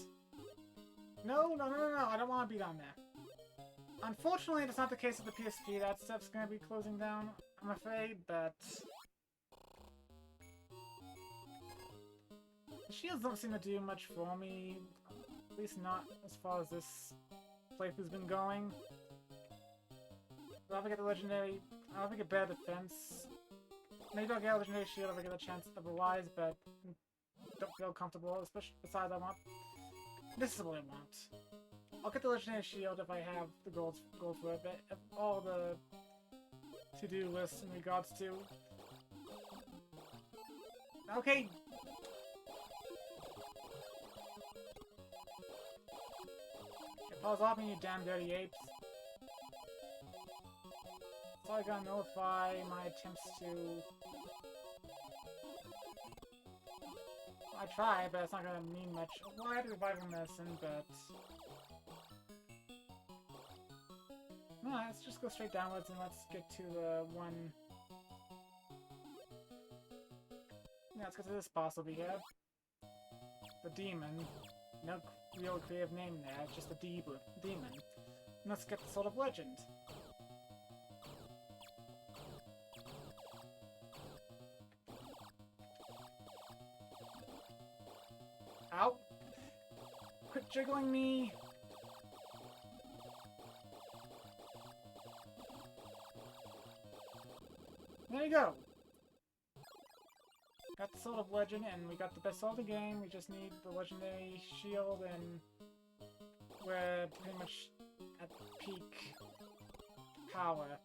No, I don't want to be down there. Unfortunately, that's not the case with the PSP. That stuff's going to be closing down, I'm afraid, but... the shields don't seem to do much for me, at least not as far as this playthrough's been going. I'll get the legendary... I'll get better defense. Maybe I'll get a legendary shield if I get a chance otherwise, but don't feel comfortable, especially besides I want... this is what I want. I'll get the legendary shield if I have the gold for it, but if all the to-do lists in regards to... okay! Pause off me, you damn dirty apes. So I gotta nullify my attempts to... I try, but it's not gonna mean much. Well, I had revival medicine, but... no, let's just go straight downwards and let's get to the one... yeah, let's get to this boss over here. The demon. No real creative name there, it's just a demon. And let's get the Sword of Legend. Ow! Quit jiggling me! There you go! Got the Sword of Legend, and we got the best sword of the game. We just need the legendary shield, and we're pretty much at peak power.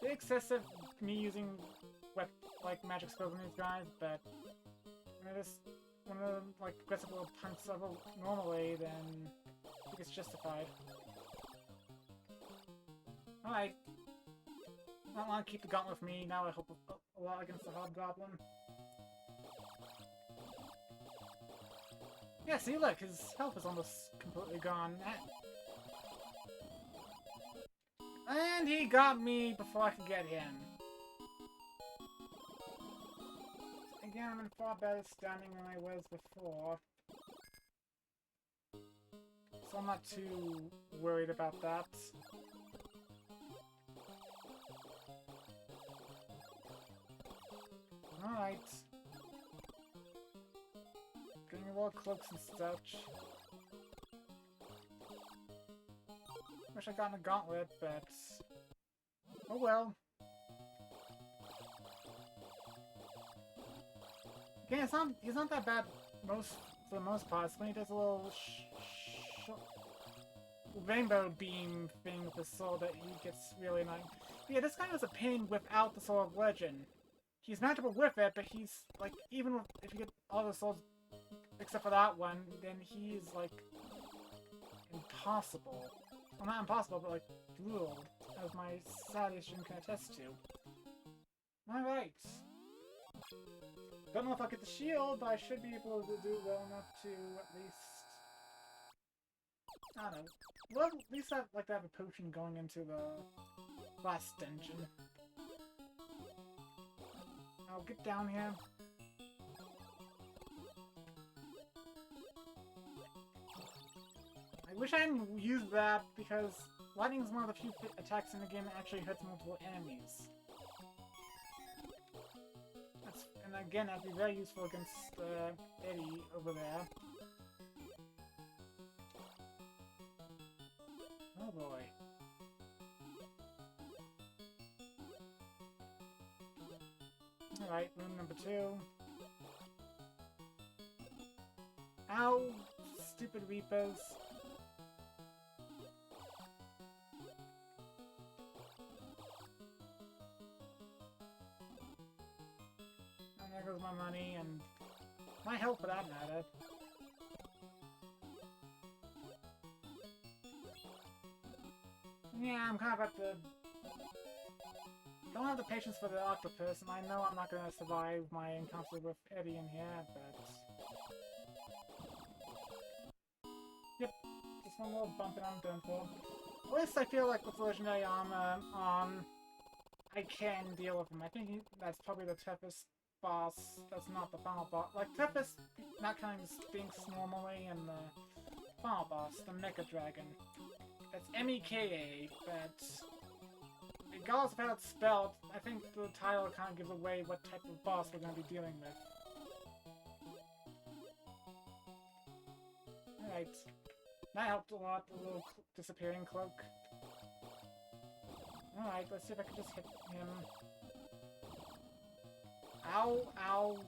Bit excessive me using like magic spells on these guys, but when I just want to like aggressive little punch level normally, then I think it's justified. Alright. I don't want to keep the gauntlet with me, now I hope a lot against the Hobgoblin. Yeah, see, look, his health is almost completely gone. And he got me before I could get him. Again, I'm in far better standing than I was before. So I'm not too worried about that. Alright. Getting a lot of cloaks and such. Wish I'd gotten a gauntlet, but... oh well. Again, he's not that bad for the most part. It's when he does a little rainbow beam thing with the sword that he gets really annoying. Yeah, this guy was a pain without the Sword of Legend. he's matchable with it, but he's, like, even if you get all the souls except for that one, then he's, like, impossible. Well, not impossible, but, like, ruled, as my Saturday stream can attest to. Alright. Don't know if I'll get the shield, but I should be able to do well enough to at least... I don't know. Well, at least I'd like to have a potion going into the last dungeon. I'll get down here. I wish I hadn't used that, because lightning is one of the few attacks in the game that actually hurts multiple enemies. And again, that'd be very useful against Eddie over there. Oh boy. Alright, room number 2. Ow! Stupid Reapers. And there goes my money, and my health for that matter. Yeah, I'm kind of at the... Don't have the patience for the octopus, and I know I'm not going to survive my encounter with Eddie in here, but... Yep, just one little bump and I'm done for. At least I feel like with legendary armor on, I can deal with him. I think that's probably the toughest boss. That's not the final boss. Like, toughest, not counting the Sphinx normally, and the final boss, the Mecha Dragon. That's M-E-K-A, but regardless of how it's spelled, I think the title kind of gives away what type of boss we're going to be dealing with. Alright. That helped a lot, the little disappearing cloak. Alright, let's see if I can just hit him. Ow, ow.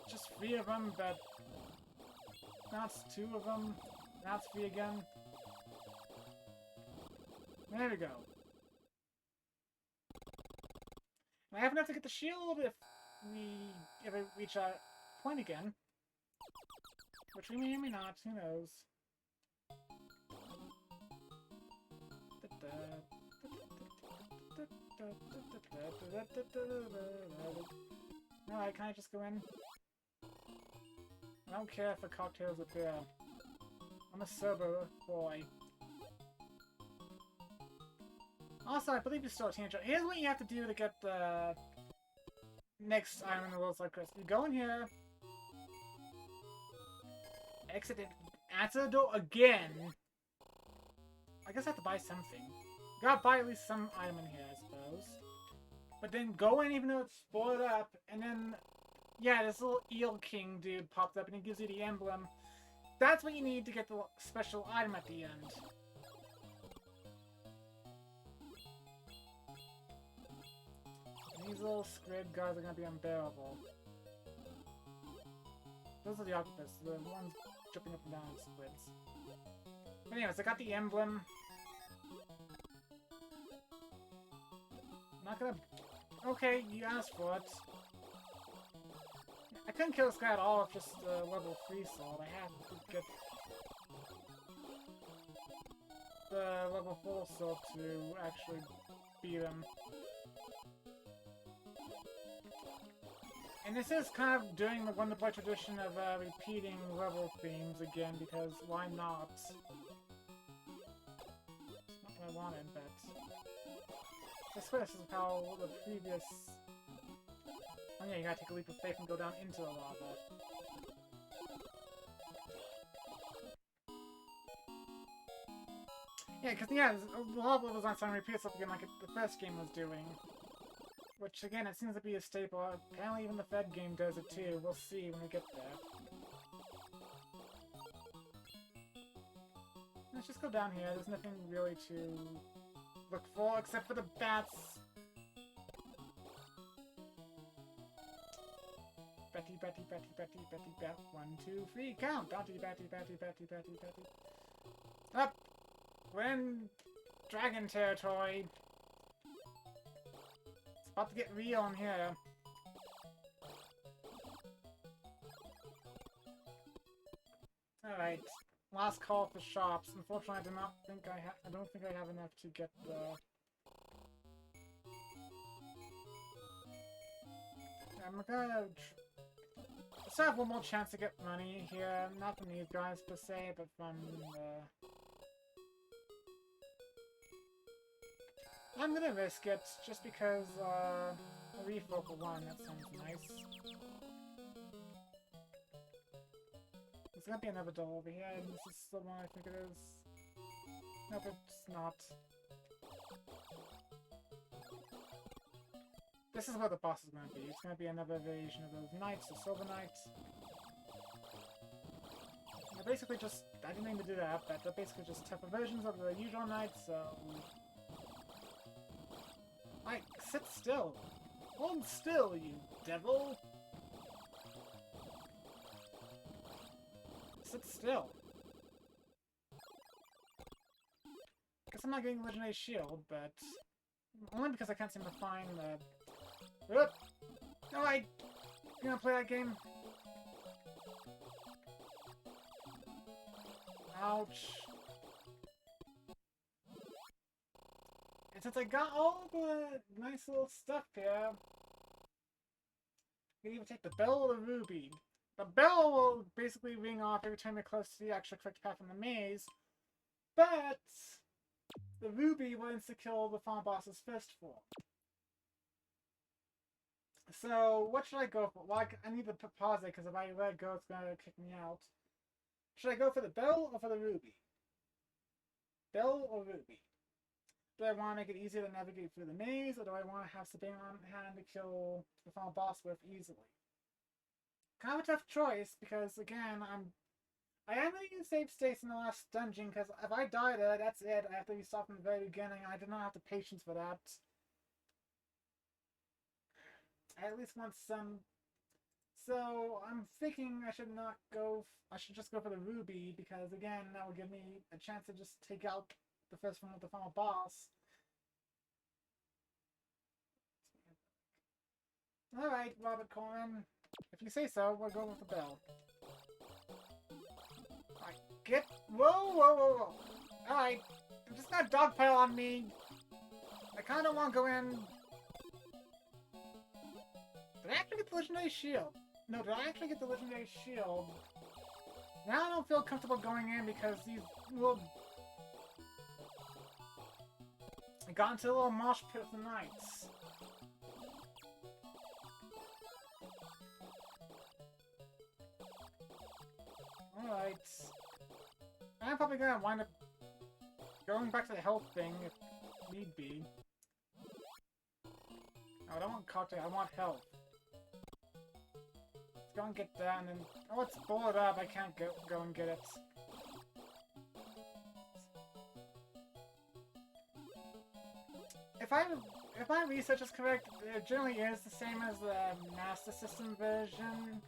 Just 3 of them, but now it's 2 of them. Now it's 3 again. There we go. I have enough to get the shield if we ever reach our point again. Which we may or may not, who knows. Alright, can I just go in? I don't care if the cocktails are there. I'm a sober boy. Also, I believe you're still a teenager. Here's what you have to do to get the next item in the world's like Chris. You go in here, exit it, answer the door again. I guess I have to buy something. Gotta buy at least some item in here, I suppose. But then go in even though it's spoiled up, and then, yeah, this little Eel King dude pops up and he gives you the emblem. That's what you need to get the special item at the end. And these little squid guys are gonna be unbearable. Those are the octopus, the ones jumping up and down squids. But anyways, I got the emblem. I'm not gonna... Okay, you asked for it. I couldn't kill this guy at all with just level 3 sword. I had to get the level 4 sword to actually beat him. And this is kind of doing the Wonder Boy tradition of repeating level themes again, because why not? It's not what I wanted, but... I swear this is how the previous... Oh yeah, you gotta take a leap of faith and go down into the lava. Yeah, because, yeah, the lava levels aren't starting to repeat itself again like the first game was doing. Which, again, it seems to be a staple. Apparently even the Fed game does it too. We'll see when we get there. Let's just go down here. There's nothing really to look for, except for the bats. Betty, Betty, Betty, Betty, Betty, bat. 1, 2, 3, count! Betty, Betty, Betty, Betty, Betty, Betty. Up! We're in dragon territory. about to get real in here. Alright. Last call for shops. Unfortunately, I don't think I have enough to get the... I'm gonna... Let's have one more chance to get money here. Not from these guys per se, but from I'm gonna risk it, just because, a refill for one, that sounds nice. There's gonna be another door over here, and this is the one I think it is. Nope, it's not. This is where the boss is gonna be. It's gonna be another variation of those knights, the silver knights. They're basically just... I didn't mean to do that, but they're basically just tougher versions of the usual knights, so... Like, sit still! Hold still, you devil! Sit still. Guess I'm not getting Legendary Shield, but... Only because I can't seem to find the... Oop! No, you gonna play that game? Ouch. And since I got all the nice little stuff here, I can even take the bell or the ruby. The bell will basically ring off every time you're close to the actual correct path in the maze, but the ruby will insta-kill the final boss's first form. So, what should I go for? Well, I need to pause it, because if I let it go, it's going to kick me out. Should I go for the bell or for the ruby? Bell or ruby? Do I want to make it easier to navigate through the maze, or do I want to have something on hand to kill the final boss with easily? Kind of a tough choice, because again, I am going to use save states in the last dungeon, because if I die there, that's it. I have to restart from the very beginning, and I did not have the patience for that. I at least want some... So, I'm thinking I should not go... I should just go for the ruby, because again, that will give me a chance to just take out the first one with the final boss. Alright, Robert Coleman. If you say so, we'll go with the bell. Alright, get... Whoa, whoa, whoa, whoa. Alright, I'm just gonna dogpile on me. I kinda don't want to go in... Did I actually get the Legendary Shield? No, did I actually get the Legendary Shield? Now I don't feel comfortable going in because these little... I got into a little mosh pit of the knights. Alright. I'm probably gonna wind up going back to the health thing if need be. No, I don't want cocktail, I want health. Let's go and get that and then... Oh, it's boarded up, I can't go and get it. If my research is correct, it generally is the same as the Master System version.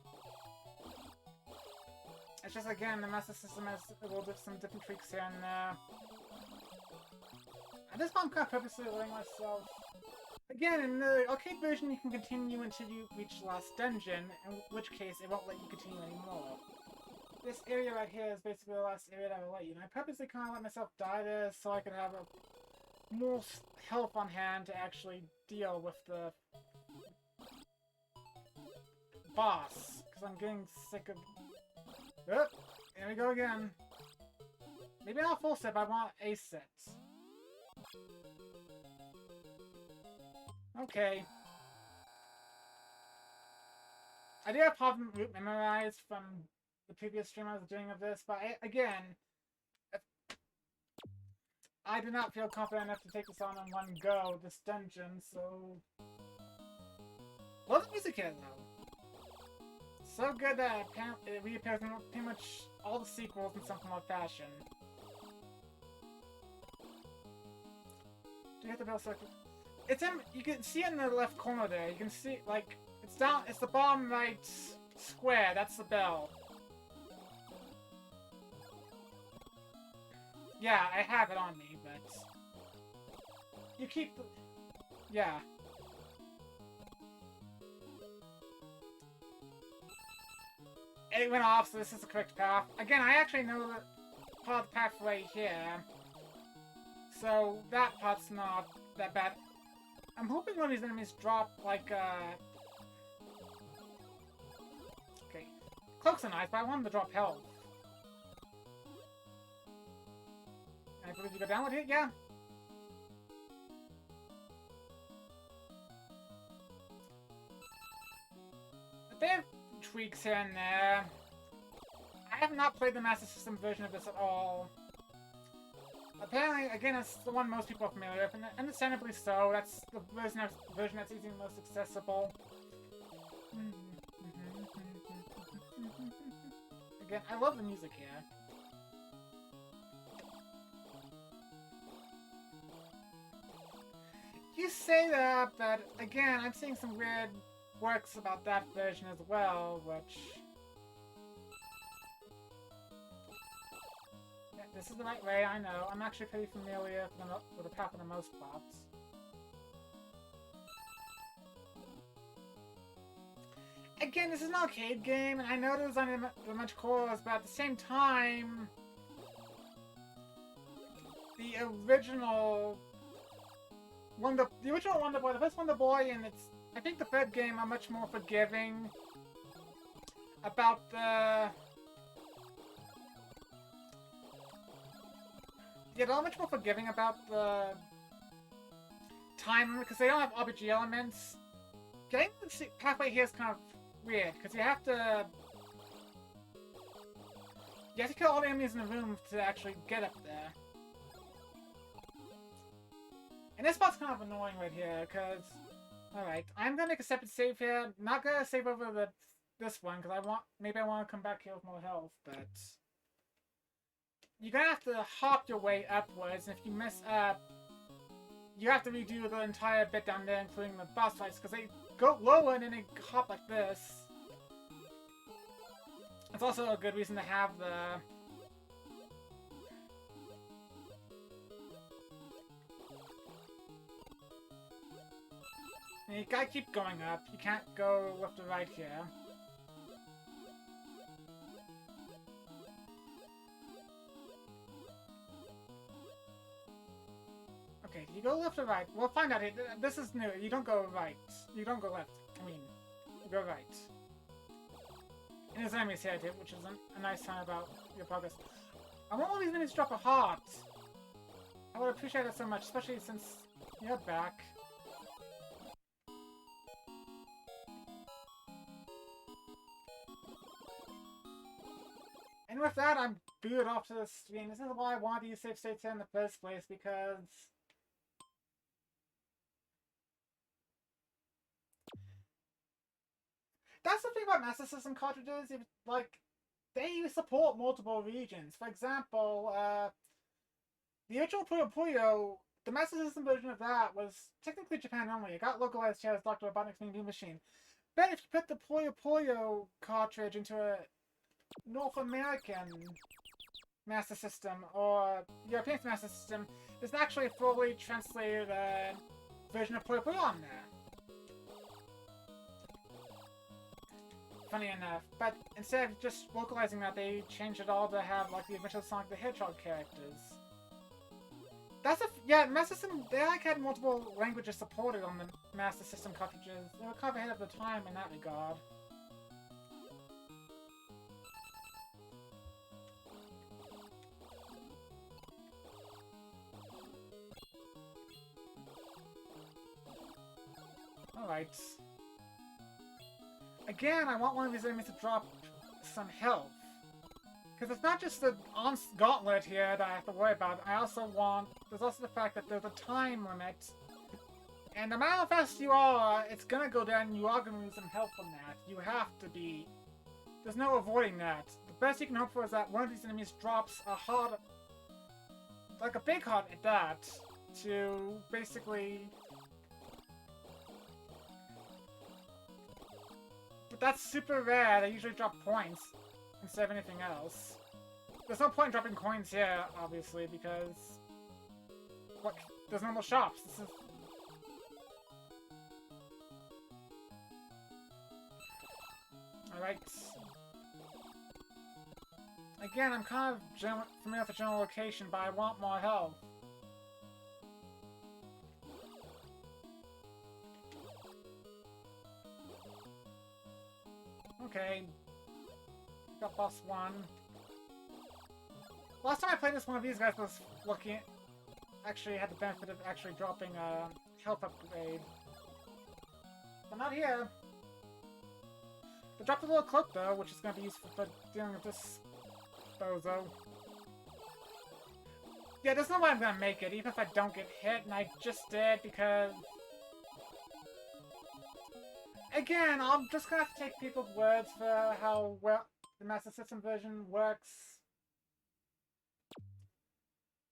It's just, again, the Master System has some different tweaks here and there. At this point, I'm kind of purposely letting myself... Again, in the arcade version, you can continue until you reach the last dungeon, in which case, it won't let you continue anymore. This area right here is basically the last area that will let you, and I purposely kind of let myself die there so I could have more health on hand to actually deal with the boss, because I'm getting sick of... Oh, here we go again. Maybe not full set, but I want a set. Okay. I did have problem route memorized from the previous stream I was doing of this, but again, I did not feel confident enough to take this on in one go, this dungeon, so... Love the music here, though. So good that it reappears in pretty much all the sequels in some form of fashion. Do you hit the bell circle? It's in, you can see it in the left corner there. You can see, like, it's down, it's the bottom right square, that's the bell. Yeah, I have it on me, but... You keep the... Yeah. it went off, so this is the correct path. Again, I actually know that part of the pathway here. So that part's not that bad. I'm hoping one of these enemies drop, like, okay. Cloaks are nice, but I want them to drop health. I believe you go down with it? Yeah. A bit of tweaks here and there. I have not played the Master System version of this at all. Apparently, again, it's the one most people are familiar with, and understandably so. That's the version that's easily most accessible. Again, I love the music here. You say that, but again, I'm seeing some weird works about that version as well, which... Yeah, this is the right way, I know. I'm actually pretty familiar with the path for the most part. Again, this is an arcade game, and I know there's only much cores, but at the same time... The original Wonder Boy, the first Wonder Boy, and I think the third game are much more forgiving about the... Yeah, they're much more forgiving about the time, because they don't have RPG elements. Getting the pathway here is kind of weird, because you have to kill all the enemies in the room to actually get up there. And this part's kind of annoying right here, because... Alright, I'm gonna make a separate save here. Not gonna save over this one, because maybe I want to come back here with more health, but... You're gonna have to hop your way upwards, and if you mess up, you have to redo the entire bit down there, including the boss fights, because they go lower and then they hop like this. It's also a good reason to have the... And you gotta keep going up. You can't go left or right here. Okay, do you go left or right? We'll find out. This is new. You don't go right. You don't go left. I mean, you go right. And there's enemies here too, which is a nice sign about your progress. I want all these enemies to drop a heart. I would appreciate it so much, especially since you're back. And with that, I'm booted off to the screen. This is why I wanted to use save states here in the first place, because... That's the thing about Master System cartridges, like, they support multiple regions. For example, the original Puyo Puyo, the Master System version of that was technically Japan only. It got localized here as Dr. Robotnik's Mean Bean Machine. But if you put the Puyo Puyo cartridge into a North American Master System or European Master System, there's actually a fully translated version of Puyo Puyo on there. Funny enough, but instead of just localizing that, they changed it all to have like the original Sonic the Hedgehog characters. That's Master System, they like had multiple languages supported on the Master System cartridges. They were kind of ahead of the time in that regard. Alright. Again, I want one of these enemies to drop some health. Because it's not just the gauntlet here that I have to worry about. There's also the fact that there's a time limit. And no matter how fast you are, it's gonna go down and you are gonna lose some health from that. You have to be... There's no avoiding that. The best you can hope for is that one of these enemies drops a heart... Like a big heart at that. To basically... But that's super rare. They usually drop points instead of anything else. There's no point in dropping coins here, obviously, because... There's no more shops. This is... Alright. Again, I'm kind of familiar with the general location, but I want more health. Okay. Got boss 1. Last time I played this, one of these guys was looking... Actually had the benefit of actually dropping a health upgrade. But not here. They dropped a little cloak though, which is going to be useful for dealing with this bozo. Yeah, there's no way I'm going to make it, even if I don't get hit, and I just did because... Again, I'm just going to have to take people's words for how well the Master System version works.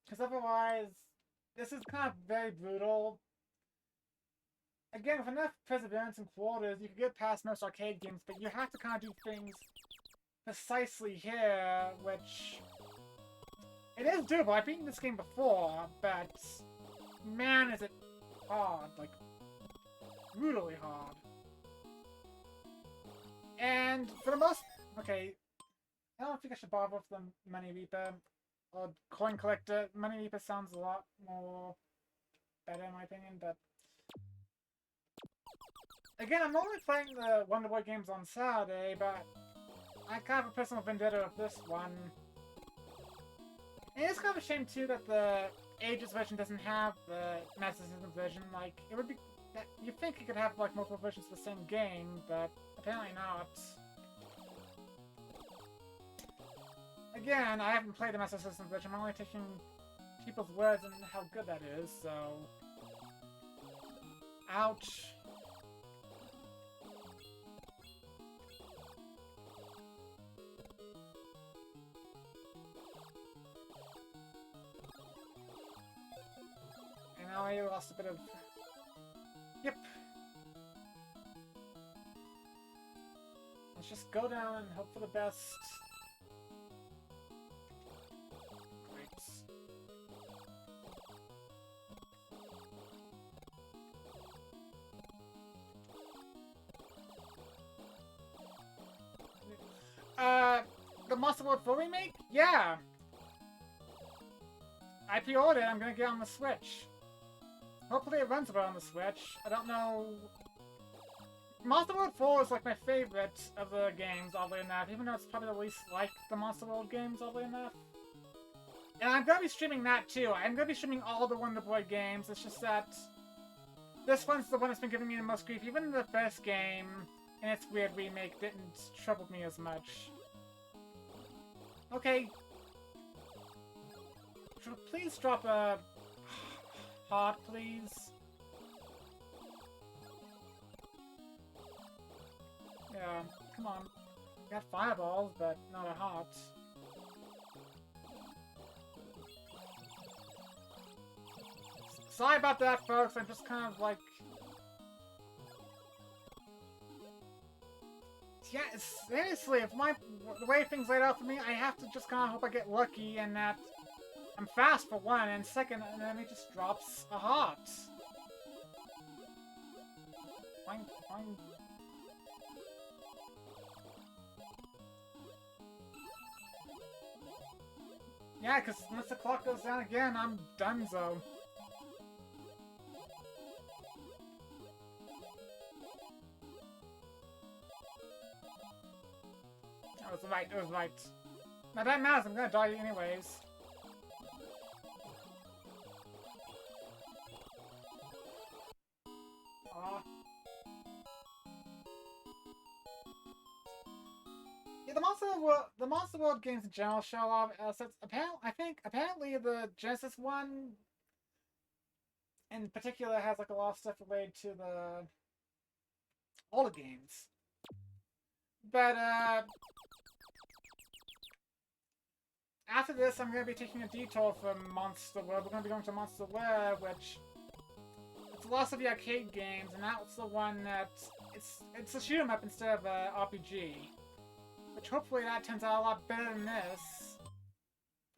Because otherwise, this is kind of very brutal. Again, with enough perseverance and quarters, you can get past most arcade games, but you have to kind of do things precisely here, which... It is doable. I've beaten this game before, but... Man, is it hard. Like, brutally hard. And for the most... Okay, I don't think I should bother with the Money Reaper. Or Coin Collector. Money Reaper sounds a lot more better in my opinion, but... Again, I'm only playing the Wonder Boy games on Saturday, but I kind of have a personal vendetta with this one. And it's kind of a shame too that the Ages version doesn't have the Master System version. Like, it would be... You'd think you could have like multiple versions of the same game, but apparently not. Again, I haven't played the Master System version, I'm only taking people's words and how good that is, so... Ouch. And now I lost a bit of... Yep. Let's just go down and hope for the best. The Monster World 4 remake? Yeah! I pre-ordered it, I'm gonna get on the Switch. Hopefully it runs well on the Switch. I don't know... Monster World 4 is like my favorite of the games, oddly enough, even though it's probably the least like the Monster World games, oddly enough. And I'm gonna be streaming that too. I'm gonna be streaming all the Wonder Boy games, it's just that... This one's the one that's been giving me the most grief. Even the first game, and its weird remake, didn't trouble me as much. Okay. Please drop a... heart, please. Yeah, come on. Got fireballs, but not a heart. Sorry about that, folks. I'm just kind of like... Yeah, seriously, if the way things laid out for me, I have to just kind of hope I get lucky and that I'm fast for one, and second, and then it just drops a heart. Fine, fine. Yeah, because once the clock goes down again, I'm donezo. I was right, I was right. Now that matters, I'm gonna die anyways. Aw. Yeah, the Monster World games in general show a lot of assets. Apparently the Genesis one in particular has like a lot of stuff related to all the games. But after this, I'm going to be taking a detour from Monster World. We're going to be going to Monster World, which... It's lots of the arcade games, and that's the one that... It's a shoot 'em up instead of a RPG. Which hopefully that turns out a lot better than this.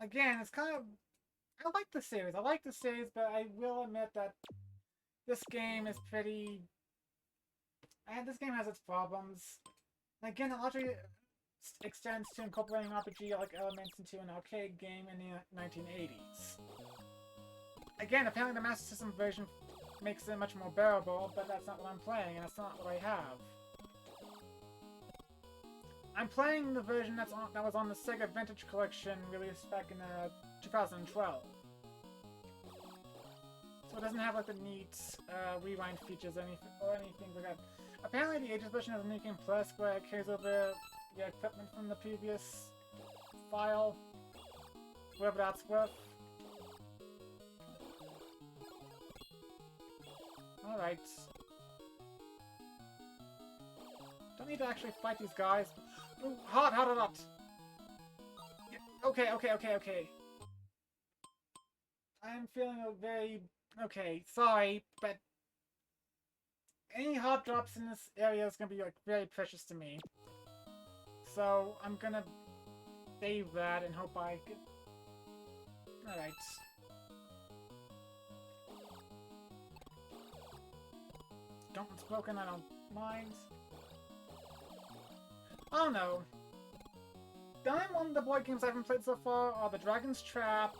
Again, it's kind of... I like the series, but I will admit that this game is pretty... this game has its problems. And again, extends to incorporating RPG-like elements into an arcade game in the 1980s. Again, apparently the Master System version makes it much more bearable, but that's not what I'm playing, and that's not what I have. I'm playing the version that was on the Sega Vintage Collection released back in 2012. So it doesn't have like the neat rewind features or anything like that. Apparently the Ages version has a new game plus where it carries over the equipment from the previous file, whatever that's worth. Alright. Don't need to actually fight these guys. Ooh, hot. Yeah, okay. I'm feeling very... Okay, sorry, but... Any hot drops in this area is gonna be, like, very precious to me. So, I'm gonna save that and hope I get... Alright. Don't it's broken, I don't mind. Oh no. The only one of the board games I haven't played so far are The Dragon's Trap,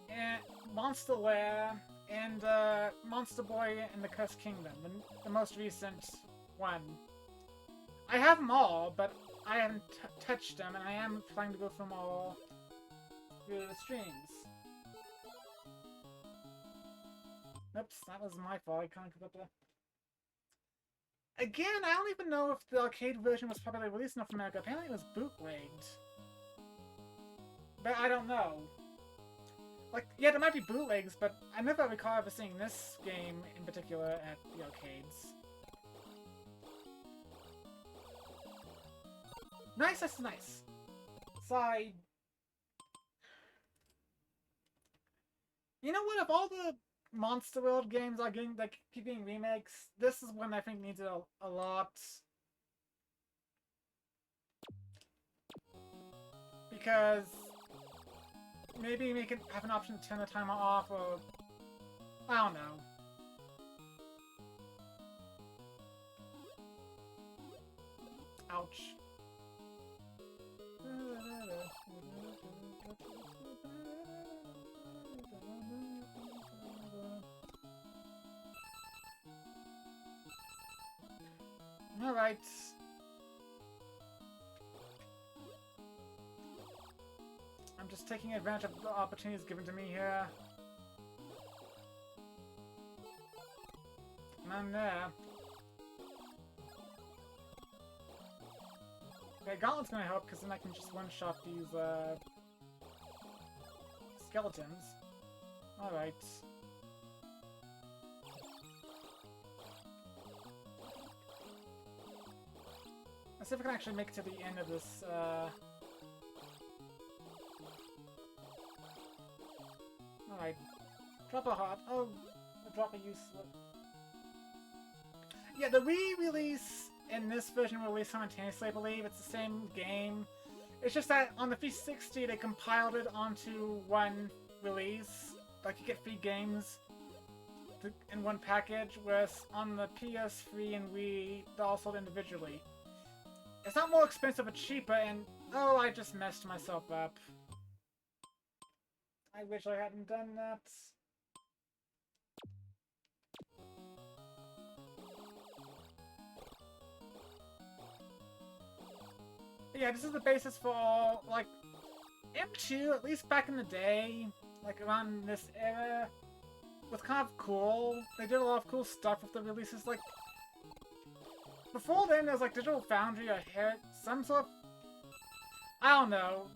and Monster Lair, and Monster Boy and the Cursed Kingdom, the most recent one. I have them all, but I haven't touched them, and I am planning to go through them all through the streams. Oops, that was my fault. I can't keep up with that. Again, I don't even know if the arcade version was probably released in North America. Apparently it was bootlegged. But I don't know. Like, yeah, there might be bootlegs, but I never recall ever seeing this game in particular at the arcades. Nice, that's nice. Side. You know what? Of all the Monster World games are getting, like, keep getting remakes, this is one I think needs it a lot. Because maybe we can have an option to turn the timer off, or I don't know. Ouch. Alright. I'm just taking advantage of the opportunities given to me here. And I'm there. Okay, Gauntlet's gonna help, because then I can just one-shot these, skeletons. Alright. Let's see if I can actually make it to the end of this, Alright. Drop a heart. Oh, drop a useless. Yeah, the re-release and this version were released simultaneously, I believe. It's the same game. It's just that on the 360 they compiled it onto one release. Like, you get 3 games in one package, whereas on the PS3 and Wii, they're all sold individually. It's not more expensive, but cheaper, and oh, I just messed myself up. I wish I hadn't done that. But yeah, this is the basis for all, like, M2, at least back in the day, like around this era, was kind of cool. They did a lot of cool stuff with the releases, like, before then there was like Digital Foundry or some sort of, I don't know,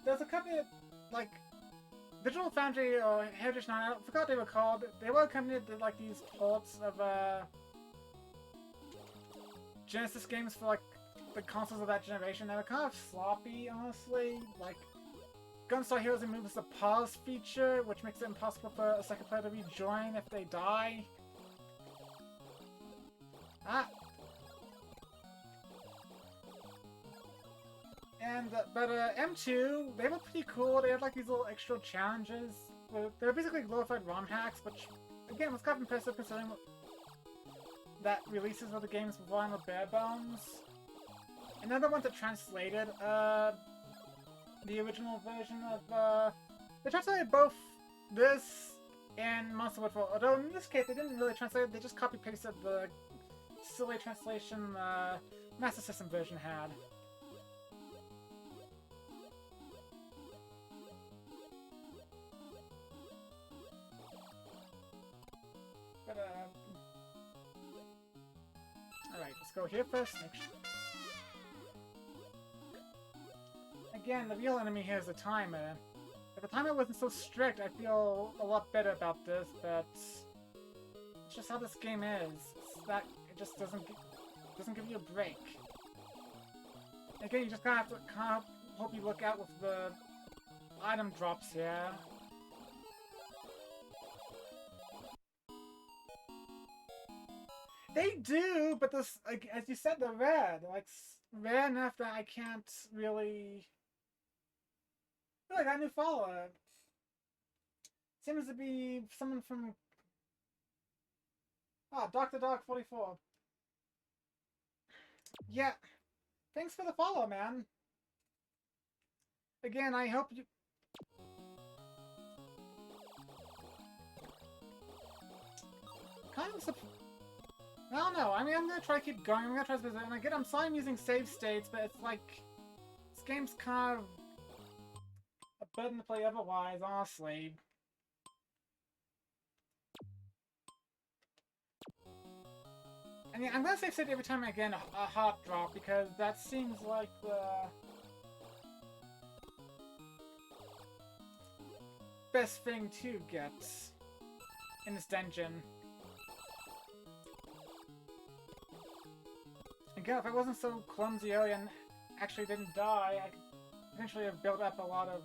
there's a company that, like, Digital Foundry or Heritage 9, I forgot what they were called. They were a company that did like these ports of Genesis games for like the consoles of that generation. They were kind of sloppy, honestly. Like, Gunstar Heroes removes the pause feature, which makes it impossible for a second player to rejoin if they die. And, but M2, they were pretty cool. They had like these little extra challenges. They were basically glorified ROM hacks, which, again, was kind of impressive considering that releases of the games before were bare bones. another one that translated the original version of they translated both this and Monster Woodfall. Although in this case they didn't really translate it, they just copy pasted the silly translation Master System version had. But alright, let's go here first. Again, the real enemy here is the timer. If the timer wasn't so strict, I feel a lot better about this, but it's just how this game is. It's that it just doesn't give you a break. Again, you just kind of hope you look out with the item drops here. They do, but this, like, as you said, they're rare. They're like rare enough that I can't really. Oh, I got a new follower. Seems to be someone from. Ah, Dr. Dog 44. Yeah. Thanks for the follow, man. Again, I hope you. Kind of I don't know. I mean, I'm gonna try to keep going. I'm gonna try to visit. And again, I'm sorry I'm using save states, but it's like this game's kind of a burden to play otherwise, honestly. And yeah, I'm gonna save state every time I get a hot drop because that seems like the best thing to get in this dungeon. Again, if I wasn't so clumsy early and actually didn't die, I could potentially have built up a lot of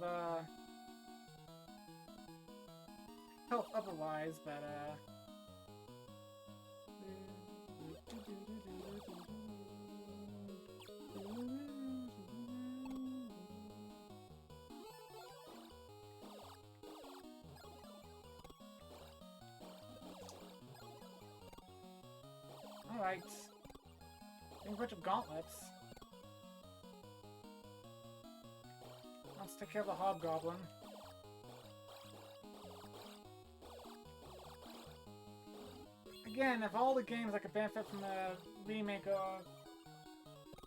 health otherwise, but alright. A bunch of gauntlets. Let's take care of the hobgoblin. Again, of all the games I could benefit from a remake of,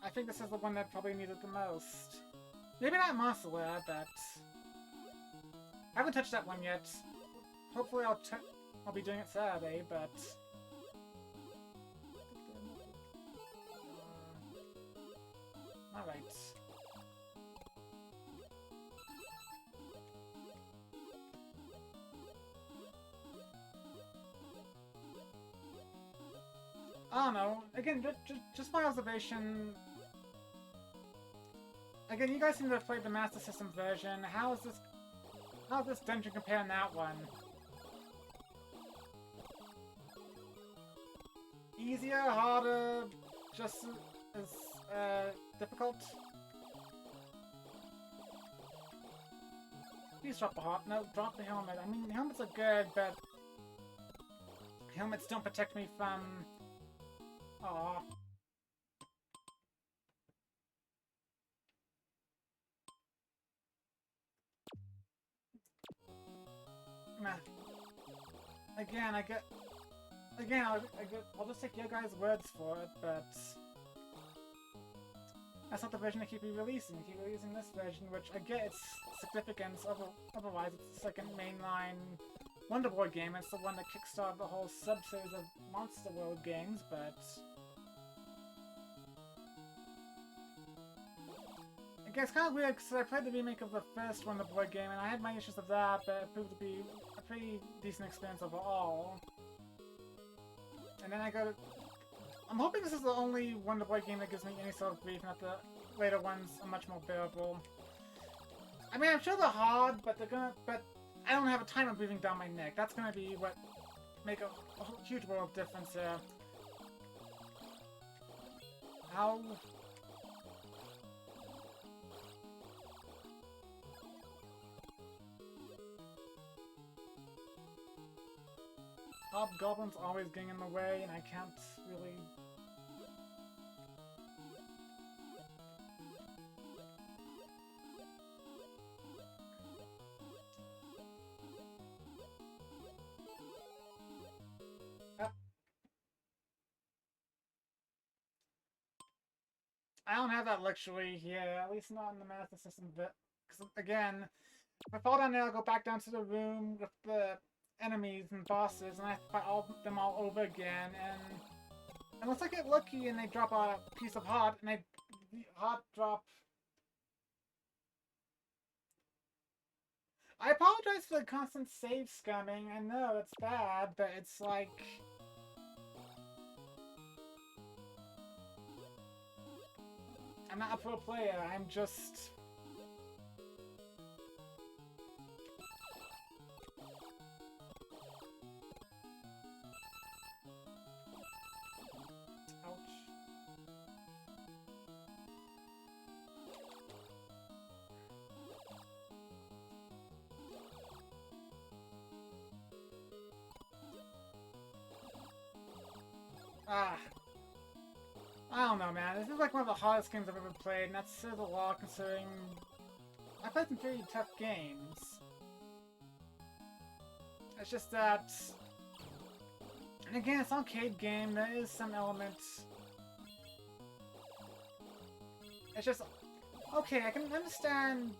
I think this is the one that probably needed the most. Maybe not Monster Lab, but I haven't touched that one yet. Hopefully I'll be doing it Saturday, but alright. I don't know. Again, just my observation. Again, you guys seem to have played the Master System version. How does this dungeon compare to that one? Easier, harder, just as difficult? Please drop the heart. No, drop the helmet. I mean, helmets are good, but helmets don't protect me from. Aww. Nah. Again, I'll just take your guys' words for it, but that's not the version I keep releasing. I keep releasing this version, which I get its significance. Otherwise, it's the second mainline Wonder Boy game. It's the one that kickstarted the whole subseries of Monster World games, but again, it's kind of weird because I played the remake of the first Wonder Boy game, and I had my issues with that, but it proved to be a pretty decent experience overall. And then I'm hoping this is the only Wonder Boy game that gives me any sort of grief, and that the later ones are much more bearable. I mean, I'm sure they're hard, but I don't have a timer breathing down my neck. That's gonna be what make a huge world of difference here. How? Hobgoblin's always getting in the way, and I can't really. I don't have that luxury here, at least not in the Master System bit. Because, again, if I fall down there, I'll go back down to the room with the enemies and bosses, and I have to fight them all over again, and unless I get lucky and they drop a piece of heart, and the heart drop... I apologize for the constant save scumming, I know, it's bad, but it's like... I'm not a pro player, I'm just... Ouch. Ah. I don't know, man. This is like one of the hardest games I've ever played, and that says a lot considering I played some pretty tough games. It's just that... And again, it's an arcade game, there is some elements... It's just... Okay, I can understand...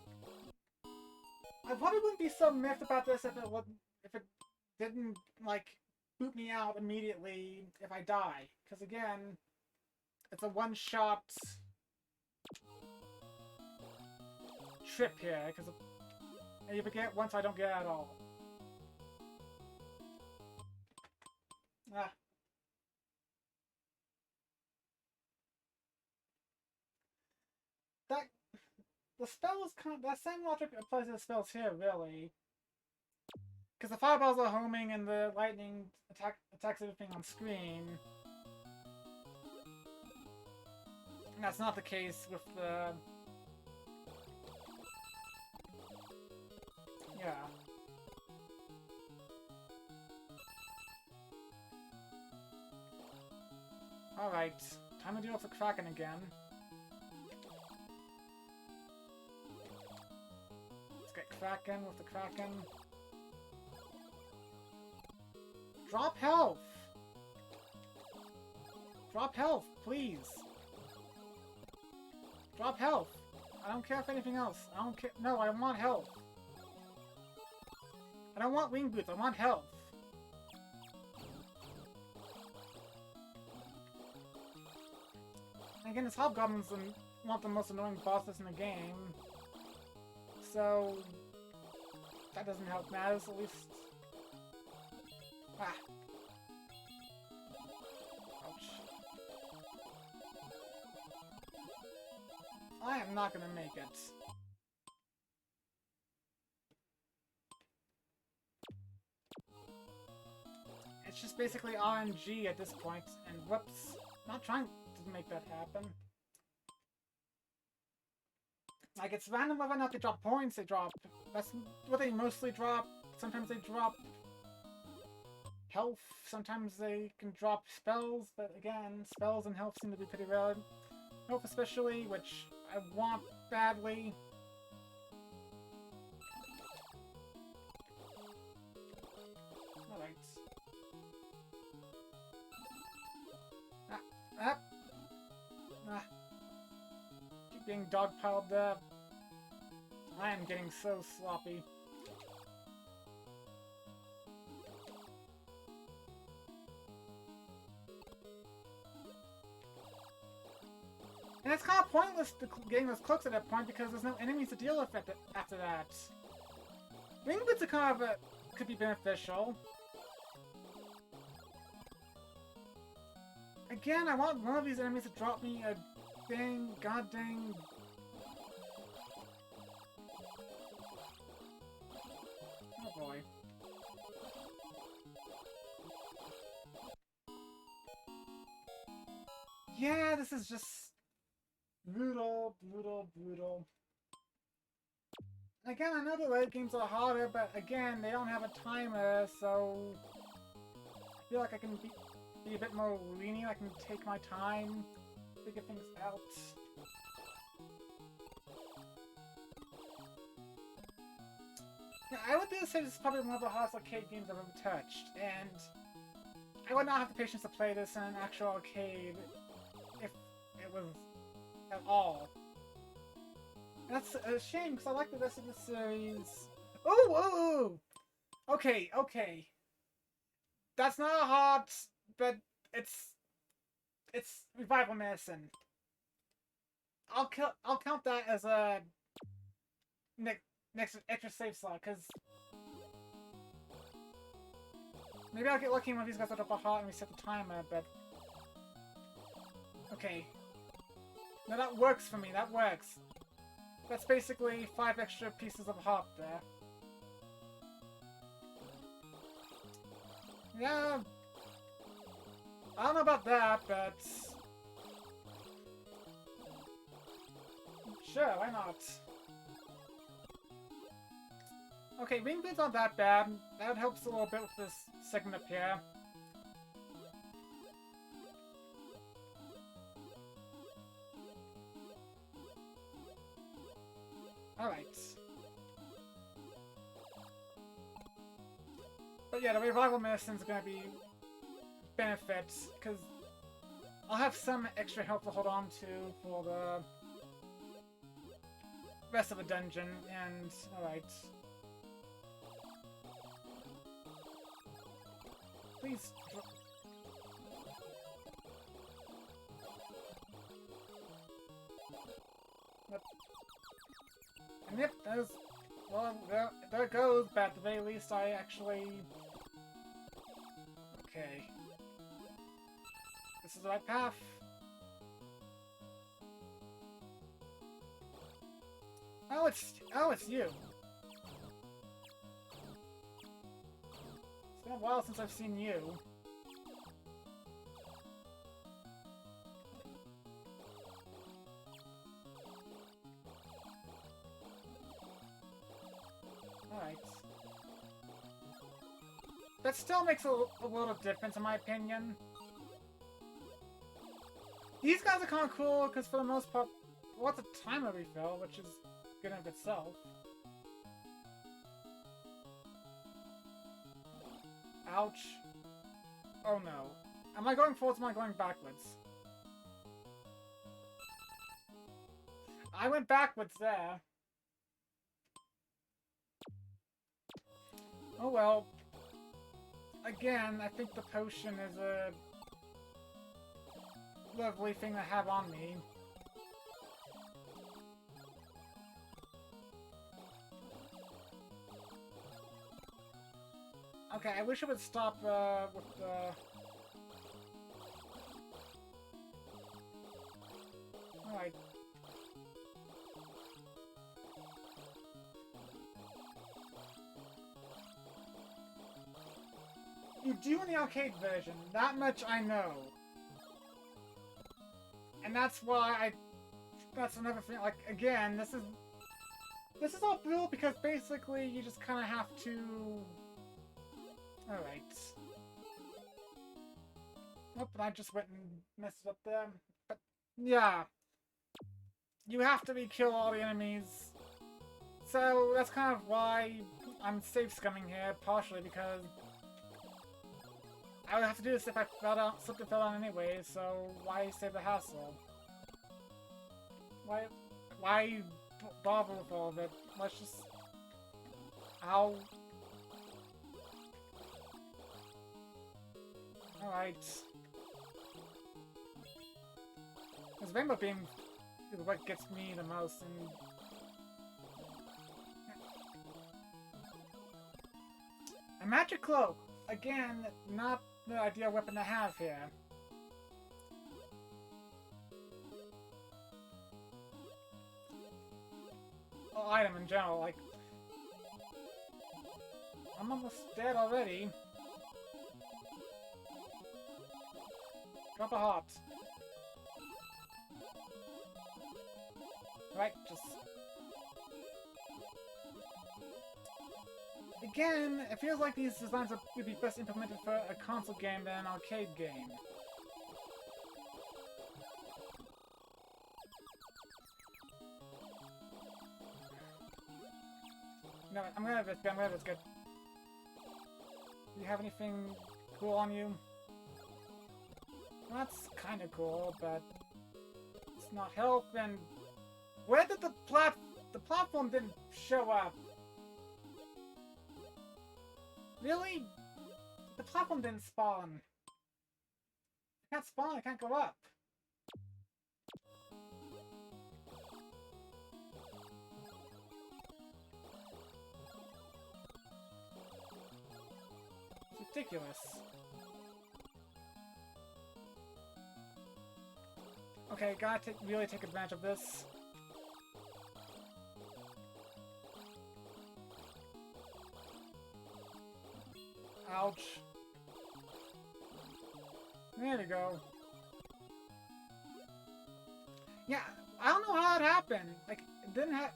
I probably wouldn't be so miffed about this if it didn't, like, boot me out immediately if I die. Because again... It's a one-shot trip here, because if I get once, I don't get at all. Ah. The spell is kind of, that same logic applies to the spells here, really. Because the fireballs are homing and the lightning attacks everything on screen. And that's not the case with the... Yeah. Alright, time to deal with the Kraken again. Let's get Kraken with the Kraken. Drop health! Drop health, please! Drop health! I don't care if anything else. I don't care. No, I want health. I don't want wing boots, I want health. And again, it's hobgoblins and one of the most annoying bosses in the game. So... that doesn't help matters, at least... Ah. I am not gonna make it. It's just basically RNG at this point, and whoops, not trying to make that happen. Like, it's random whether or not they drop points, that's what they mostly drop. Sometimes they drop health, sometimes they can drop spells, but again, spells and health seem to be pretty rare. Health especially, which I want badly. Alright. Keep being dogpiled there. I am getting so sloppy. And it's kind of pointless getting those cloaks at that point because there's no enemies to deal with after that. Wing boots are kind of could be beneficial. Again, I want one of these enemies to drop me a god dang... Oh boy. Yeah, this is just... brutal, brutal, brutal. Again, I know the late games are harder, but again, they don't have a timer, so... I feel like I can be a bit more lenient, I can take my time, figure things out. Yeah, I would say this is probably one of the hardest arcade games I've ever touched, and I would not have the patience to play this in an actual arcade if it was at all. That's a shame, because I like the rest of the series. Ooh, ooh, ooh! Okay, okay. That's not a heart, but it's revival medicine. I'll count that as a next extra save slot, because maybe I'll get lucky when these guys up a heart and we set the timer, but okay. No, that works for me. That works. That's basically 5 extra pieces of heart there. Yeah. I don't know about that, but sure, why not? Okay, wing beat's not that bad. That helps a little bit with this segment up here. Alright. But yeah, the revival medicine's gonna be benefits, because I'll have some extra help to hold on to for the rest of the dungeon, and alright. Please. And yep, there's... Well, there it goes, but at the very least I actually... Okay. This is the right path. Oh, it's you. It's been a while since I've seen you. Alright. That still makes a little difference in my opinion. These guys are kind of cool because for the most part, well, it's a timer refill, which is good in of itself. Ouch. Oh no. Am I going forwards or am I going backwards? I went backwards there. Oh well. Again, I think the potion is a lovely thing to have on me. Okay, I wish it would stop with the... Alright. You do in the arcade version, that much I know. And that's why that's another thing, like, again, this is all blue because basically you just kind of have to... Alright. Oh, I just went and messed up there. But, yeah. You have to kill all the enemies. So, that's kind of why I'm safe scumming here, partially because I would have to do this if I slipped and fell down anyway, so why save the hassle? Why bother with all of it? Let's just... Ow. Alright. This rainbow beam is what gets me the most, and... A magic cloak! Again, not the ideal weapon to have here. Or item in general, like... I'm almost dead already. Drop a heart. Right, just... Again, it feels like these designs would be best implemented for a console game than an arcade game. No, I'm gonna risk it. Do you have anything cool on you? Well, that's kinda cool, but not help, and... Where did the platform didn't show up? Really? The platform didn't spawn. I can't spawn, I can't go up. It's ridiculous. Okay, gotta really take advantage of this. Ouch. There we go. Yeah, I don't know how it happened. Like, I didn't have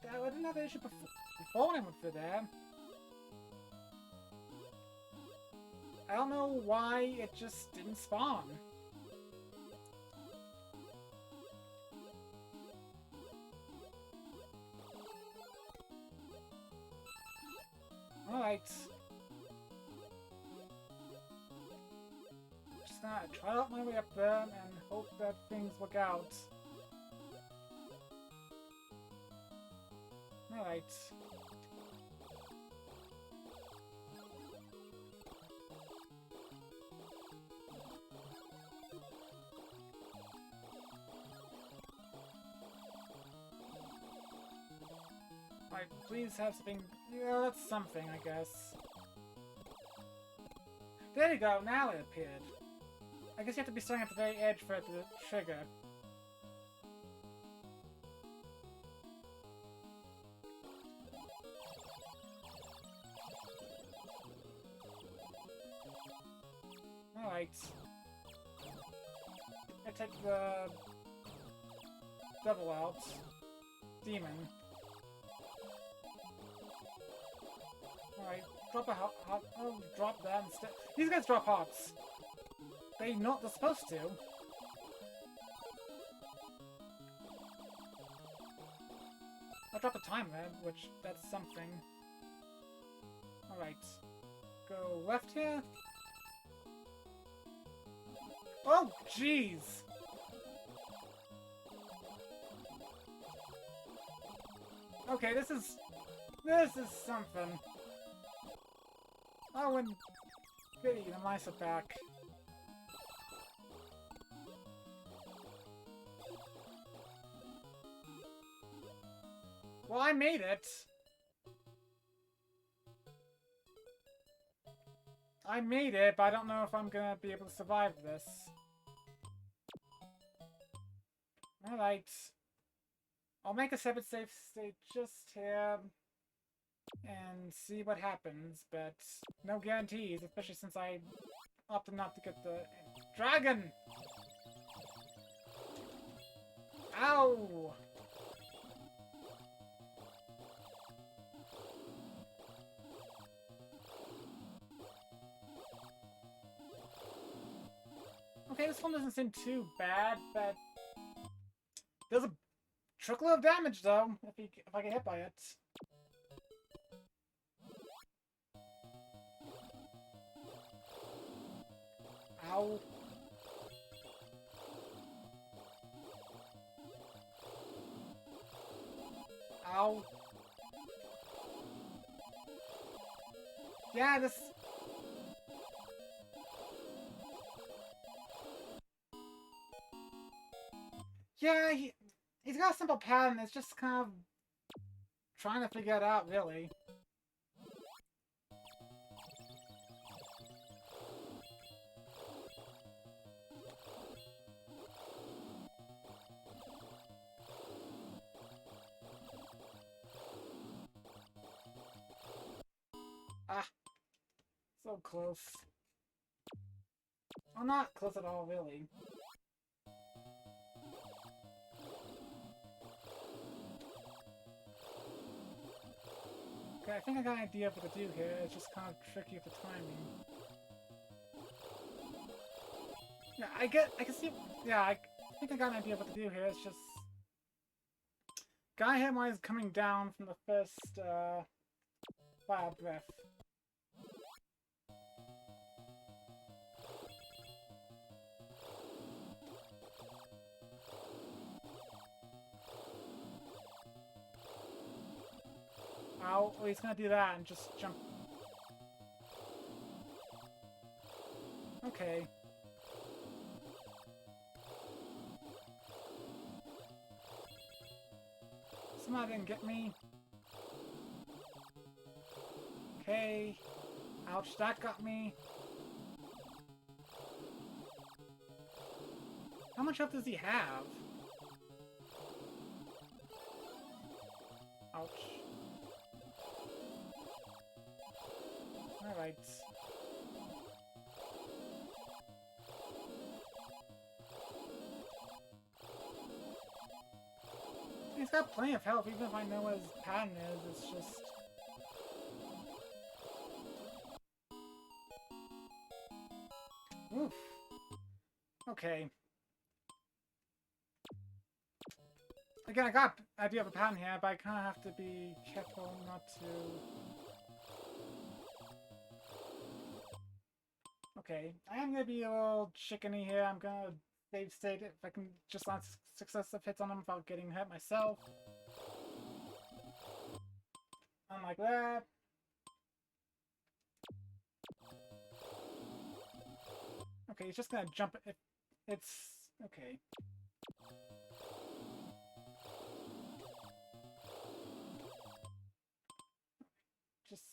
the issue before when I went through there. I don't know why it just didn't spawn. Alright. Just gonna try out my way up there and hope that things work out. Alright. Alright, please have something. Yeah, that's something, I guess. There you go, now it appeared. I guess you have to be starting at the very edge for it to trigger. Alright. I take the devil out. Demon. Alright, drop a hot. Oh, drop that instead. These guys drop hots. They're supposed to. I'll drop a timer, which that's something. Alright. Go left here. Oh, jeez! Okay, this is something. Oh, and goody, the mice are back. Well, I made it. I made it, but I don't know if I'm gonna be able to survive this. Alright. I'll make a separate save state just here and see what happens, but no guarantees, especially since I opted not to get the dragon! Ow! Okay, this one doesn't seem too bad, but there's a trickle of damage though, if I get hit by it. Ow. Ow. Yeah, this... Yeah, he's got a simple pattern, it's just kind of trying to figure it out, really. Ah, so close. Well, not close at all, really. Okay, I think I got an idea of what to do here. It's just kind of tricky with the timing. Yeah, I can see. Yeah, I think I got an idea of what to do here. It's just guy here is coming down from the first fire breath. Ow, oh, he's gonna do that and just jump. Okay. Somehow didn't get me. Okay. Ouch, that got me. How much health does he have? Ouch. Alright. He's got plenty of health, even if I know what his pattern is, it's just... Oof. Okay. Again, I do have a pattern here, but I kind of have to be careful not to... Okay, I am gonna be a little chickeny here. I'm gonna save state if I can just land successive hits on him without getting hurt myself. Like that. Okay, he's just gonna jump if it's... okay. Just...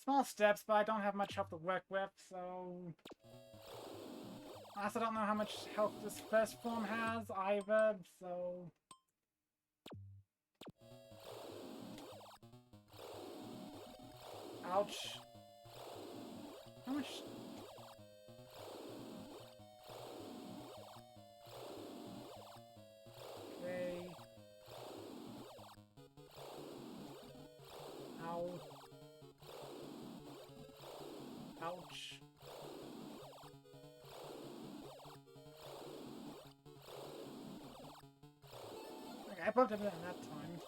small steps, but I don't have much health to work with, so... I also don't know how much health this first form has either, so... Ouch. How much... okay... Ow. Ouch. Okay, I bumped him in that time.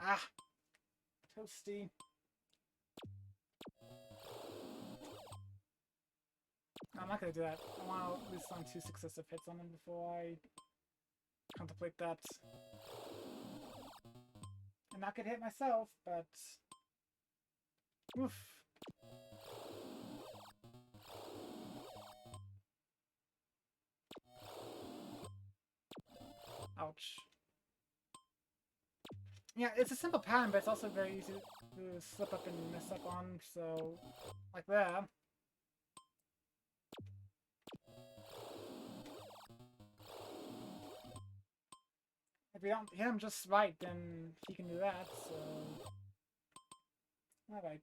Ah! Toasty. No, I'm not gonna do that. I want to at least land 2 successive hits on him before I contemplate that. And not get hit myself, but... oof. Ouch. Yeah, it's a simple pattern, but it's also very easy to slip up and mess up on, so... like that. If we don't hit him just right, then he can do that, so... Alright.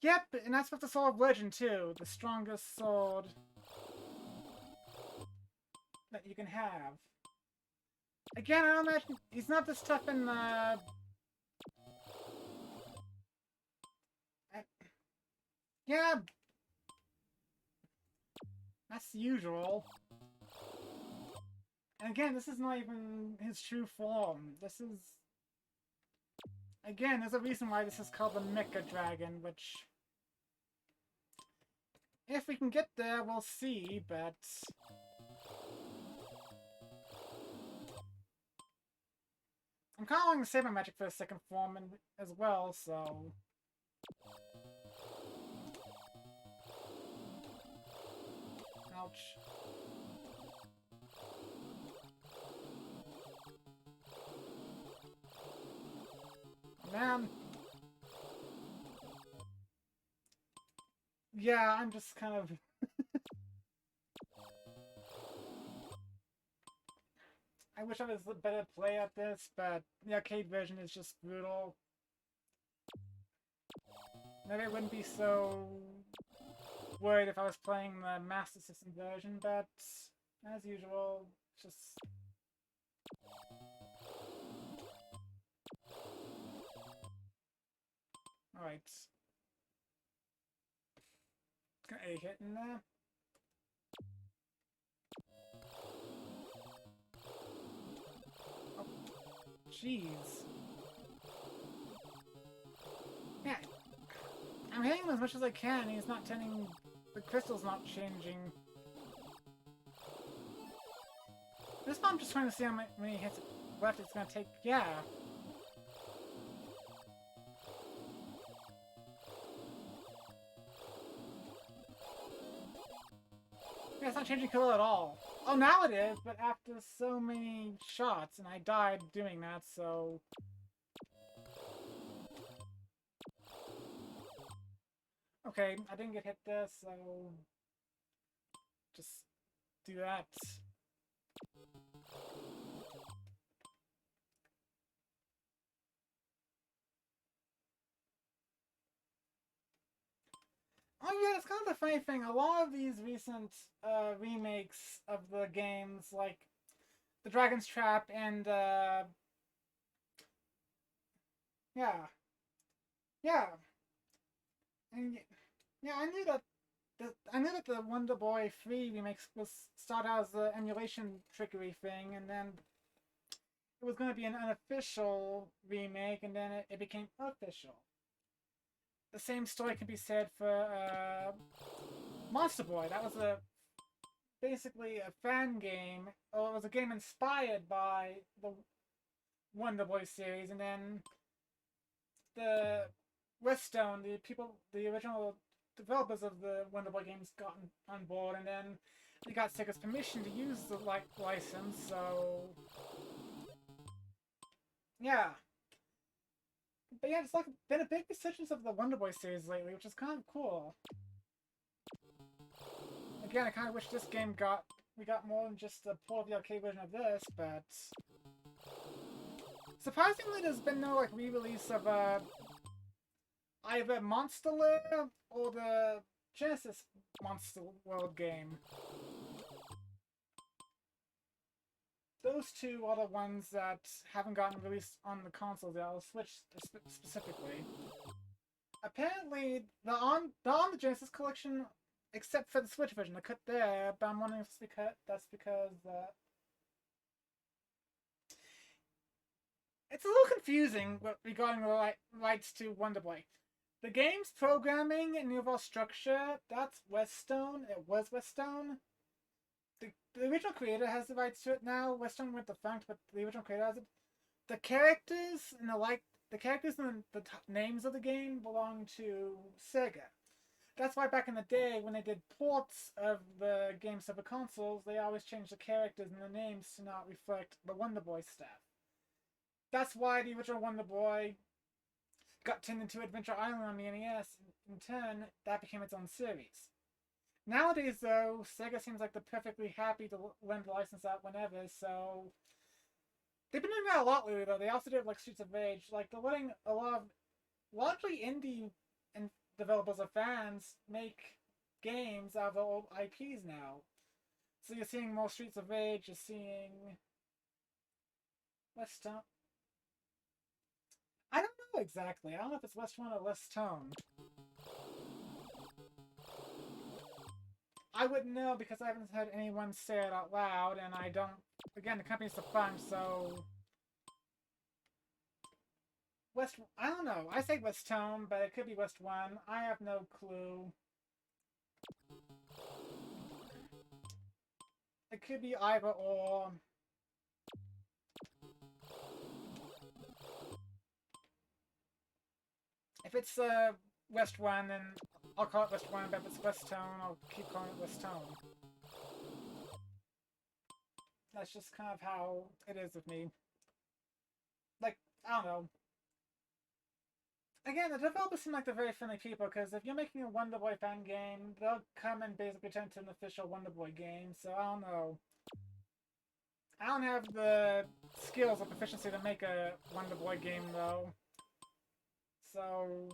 Yep, and that's with the Sword of Legend too, the strongest sword that you can have. Again, I don't imagine he's not this tough in yeah, that's usual. And again, this is not even his true form. This is... again, there's a reason why this is called the Mecha Dragon, which... if we can get there, we'll see, but... I'm calling the Saber Magic for the second form as well, so... ouch. Man. Yeah, I'm just kind of... I wish I was a better play at this, but the arcade version is just brutal. Maybe I wouldn't be so worried if I was playing the Master System version, but as usual, just... alright. Got a hit in there. Oh, jeez. Yeah, I'm hitting him as much as I can. He's not turning. The crystal's not changing. This one I'm just trying to see how many hits left it's gonna take. Yeah. Yeah, it's not changing color at all. Oh, now it is, but after so many shots, and I died doing that, so... Okay, I didn't get hit there, so... Just do that. Oh yeah, it's kind of the funny thing. A lot of these recent remakes of the games, like the Dragon's Trap and yeah, yeah, and yeah, I knew that the Wonder Boy 3 remakes was started out as an emulation trickery thing, and then it was going to be an unofficial remake, and then it became official. The same story can be said for Monster Boy. That was basically a fan game, or it was a game inspired by the Wonder Boy series, and then the Westone, the original developers of the Wonder Boy games got on board, and then they got Sega's permission to use the license, so yeah. But yeah, it's like been a big resurgence of the Wonder Boy series lately, which is kind of cool. Again, I kind of wish this game we got more than just a port of the arcade version of this, but surprisingly, there's been no like re-release of either Monster Lair or the Genesis Monster World game. Those two are the ones that haven't gotten released on the consoles yet, or Switch specifically. Apparently, they're on the Genesis collection, except for the Switch version. They're cut there, but I'm wondering if that's because it's a little confusing regarding the rights to Wonder Boy. The game's programming and the overall structure, that's Westone. It was Westone. The original creator has the rights to it now. Westone went defunct, but the original creator has it. The characters and the names of the game belong to Sega. That's why back in the day, when they did ports of the games to the consoles, they always changed the characters and the names to not reflect the Wonder Boy stuff. That's why the original Wonder Boy got turned into Adventure Island on the NES. In turn, that became its own series. Nowadays, though, Sega seems like they're perfectly happy to lend the license out whenever, so... They've been doing that a lot lately, though. They also did, like, Streets of Rage. Like, they're letting a lot of largely indie and developers or fans make games out of their old IPs now. So you're seeing more Streets of Rage, you're seeing... West Tone. I don't know exactly. I don't know if it's West One or West Tone. I wouldn't know because I haven't heard anyone say it out loud, and I don't... Again, the company's defunct, so... I don't know. I say West Tone, but it could be West One. I have no clue. It could be either or. If it's West One, then I'll call it West One, but if it's West Tone, I'll keep calling it West Tone. That's just kind of how it is with me. Like, I don't know. Again, the developers seem like they're very friendly people, because if you're making a Wonder Boy fan game, they'll come and basically turn to an official Wonder Boy game, so I don't know. I don't have the skills or proficiency to make a Wonder Boy game, though. So...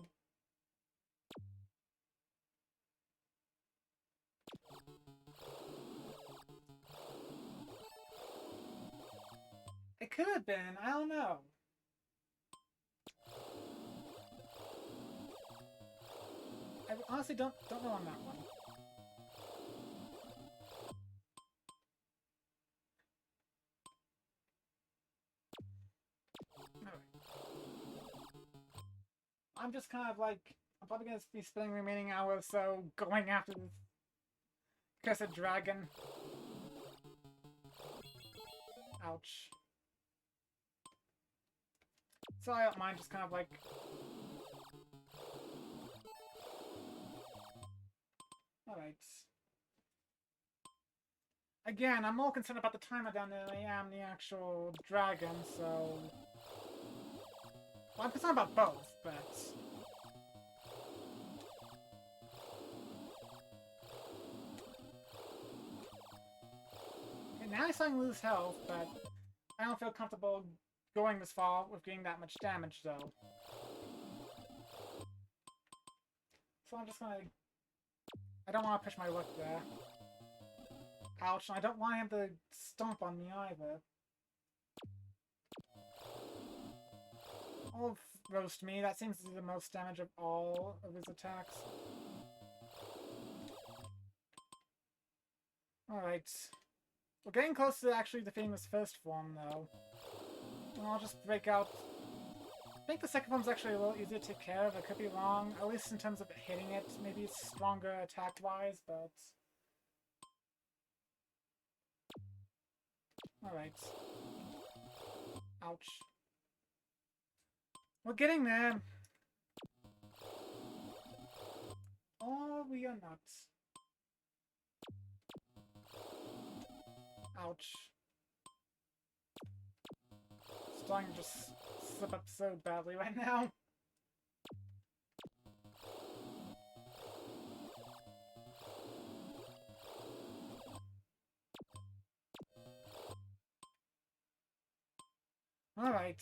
It could have been, I don't know. I honestly don't know on that one. I'm just kind of like, I'm probably going to be spending the remaining hour or so going after this cursed dragon. Ouch. So I don't mind just kind of like... Alright. Again, I'm more concerned about the timer down there than I am the actual dragon, so... Well, I'm concerned about both, but... Okay, now he's starting to lose health, but I don't feel comfortable going this far with getting that much damage, though. So I'm just gonna... I don't want to push my luck there. Ouch, and I don't want him to stomp on me either. Or roast me, that seems to do the most damage of all of his attacks. Alright. We're getting close to actually defeating this first form, though. And I'll just break out... I think the second form's actually a little easier to take care of, I could be wrong. At least in terms of hitting it, maybe it's stronger attack-wise, but... Alright. Ouch. We're getting there! Or we are not. Ouch. Starting to just slip up so badly right now. Alright.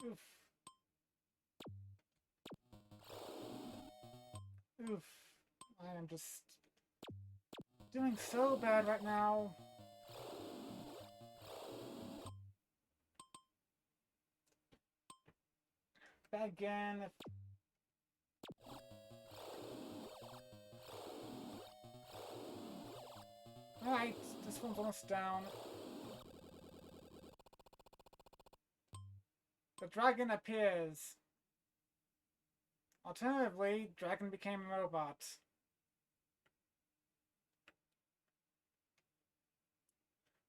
Oof. Oof. I am just doing so bad right now. Bad again. Alright, this one's almost down. The dragon appears. Alternatively, dragon became a robot.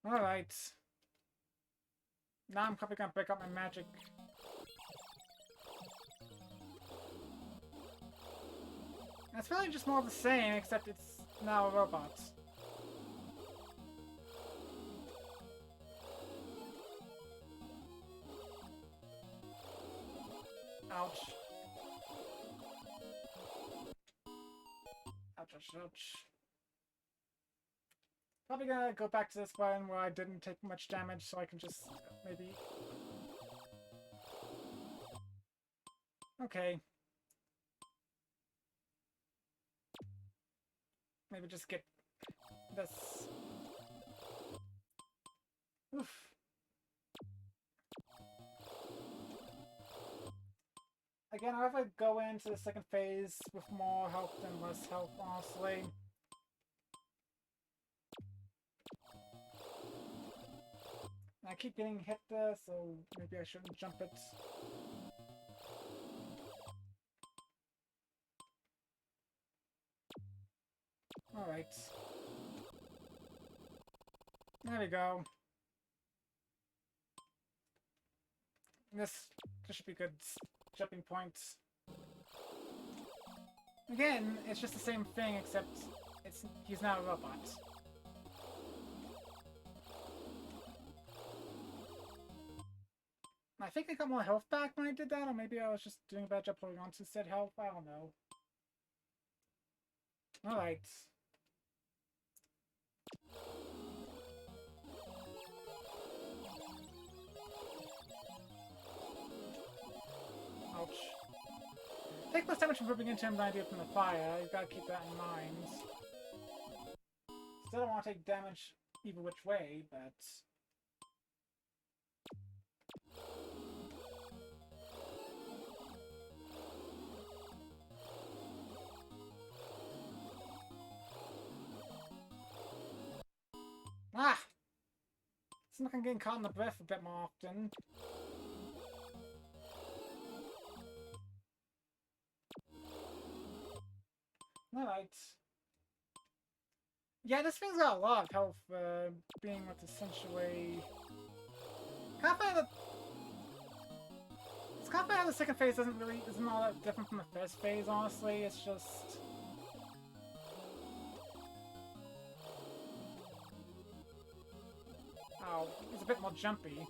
Alright. Now I'm probably gonna break up my magic. It's really just more of the same, except it's now a robot. Ouch. Ouch, ouch, ouch. Probably gonna go back to this one where I didn't take much damage, so I can just maybe... Okay. Maybe just get this. Oof. Again, I'd rather go into the second phase with more health than less health, honestly. I keep getting hit there, so maybe I shouldn't jump it. Alright. There we go. This should be good jumping points. Again, it's just the same thing, except he's now a robot. I think I got more health back when I did that, or maybe I was just doing a bad job holding on to said health, I don't know. Alright. Ouch. Take less damage from ripping into him than I do from the fire, you've got to keep that in mind. Still don't want to take damage either which way, but... Ah! Seems like I'm getting caught in the breath a bit more often. Alright. Yeah, this thing's got a lot of health, being with essentially... Can't find the confident how the second phase isn't all that different from the first phase, honestly. It's just... Oh, he's a bit more jumpy.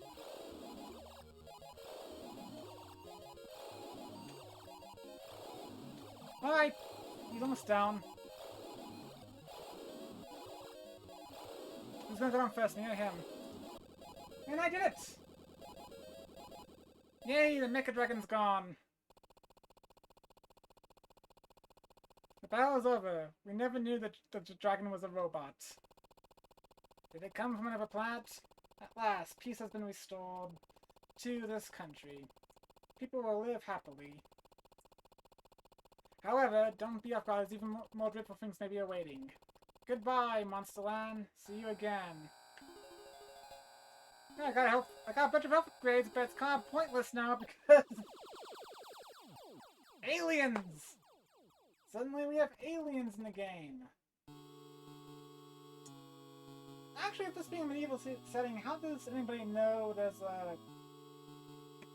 Alright, he's almost down. Who's gonna go down first? Me or him? And I did it! Yay, the Mecha Dragon's gone. The battle is over. We never knew that the dragon was a robot. Did it come from another planet? At last, peace has been restored to this country. People will live happily. However, don't be off guard, as even more dreadful things may be awaiting. Goodbye, Monsterland. See you again. Yeah, I got a bunch of health upgrades, but it's kind of pointless now because... aliens! Suddenly we have aliens in the game. Actually, if this being a medieval setting, how does anybody know there's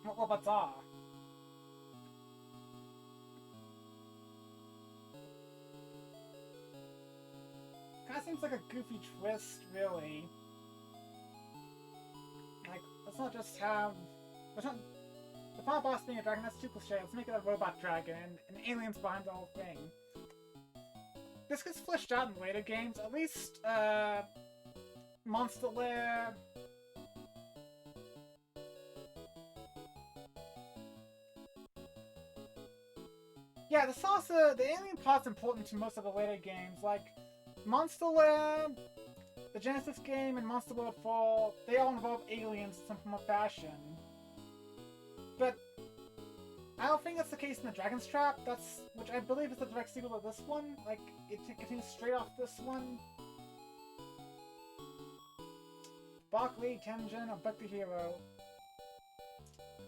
what robots are? Kinda seems like a goofy twist, really. Like, let's not just have... the final boss being a dragon, that's too cliche. Let's make it a robot dragon, and aliens behind the whole thing. This gets fleshed out in later games, at least, Monster Lair... Yeah, the alien plot's important to most of the later games, like Monster Lair, the Genesis game, and Monster World 4, they all involve aliens in some form of fashion. But I don't think that's the case in the Dragon's Trap, which I believe is the direct sequel to this one, like, it continues straight off this one. Barkley, Tenjin, or Buck the Hero,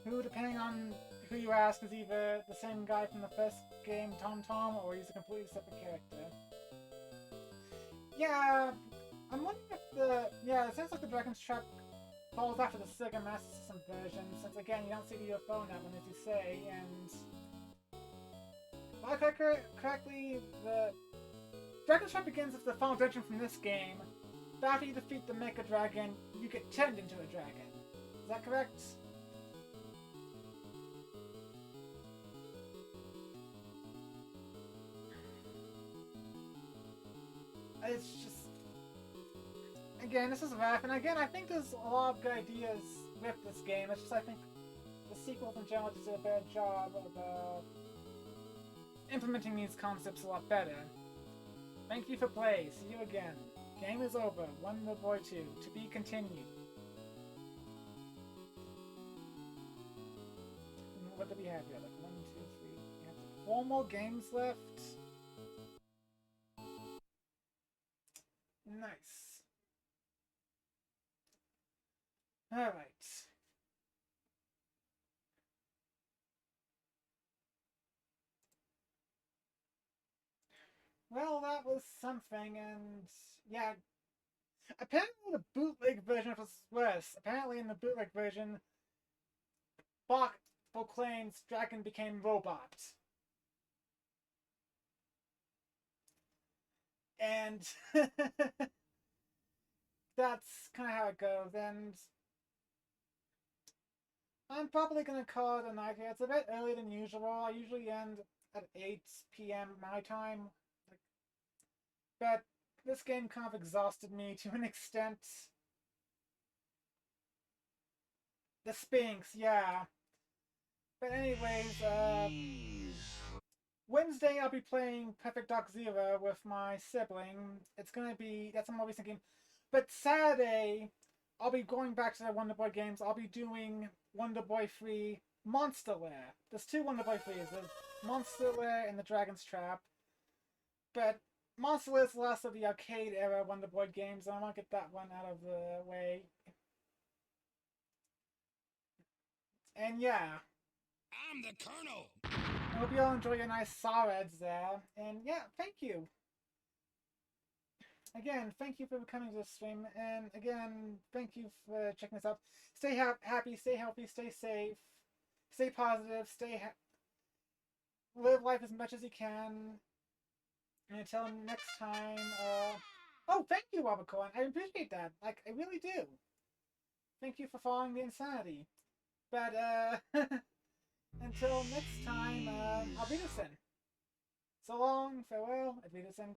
who, depending on who you ask, is either the same guy from the first game, Tom, or he's a completely separate character. Yeah, I'm wondering if it sounds like the Dragon's Trap falls after the Sega Master System version, since again, you don't see the UFO in that one, as you say, and... If I remember correctly, the Dragon's Trap begins with the final dungeon from this game, but after you defeat the Mecha Dragon, you get turned into a dragon. Is that correct? It's just... Again, this is rough, and again, I think there's a lot of good ideas with this game. It's just I think the sequels in general just did a better job of implementing these concepts a lot better. Thank you for play. See you again. Game is over. Wonder Boy 2. To be continued. And what do we have here? Like 1, 2, 3. We have 4 more games left. Nice. Alright. Well, that was something, and yeah. Apparently the bootleg version was worse. Apparently in the bootleg version, Bach proclaims Dragon became robot. And that's kind of how it goes, and I'm probably going to call it a night here. It's a bit earlier than usual. I usually end at 8 p.m. my time. But this game kind of exhausted me to an extent. The Sphinx, yeah. But anyways, Wednesday I'll be playing Perfect Dark Zero with my sibling. That's a more recent game. But Saturday, I'll be going back to the Wonder Boy games. I'll be doing Wonder Boy 3 Monster Lair. There's 2 Wonder Boy 3s. There's Monster Lair and the Dragon's Trap. But Monster Lair is the last of the arcade era Wonder Boy games, and I want to get that one out of the way. And yeah. I'm the Colonel! I hope you all enjoy your nice Sareds there. And yeah, thank you. Again, thank you for coming to the stream. And again, thank you for checking this out. Stay happy, stay healthy, stay safe. stay positive, live life as much as you can. And until next time, oh, thank you, Wabacoin. I appreciate that. Like, I really do. Thank you for following the insanity. But, until next time, I'll be the Sin. So long, farewell, Auf Wiedersehen.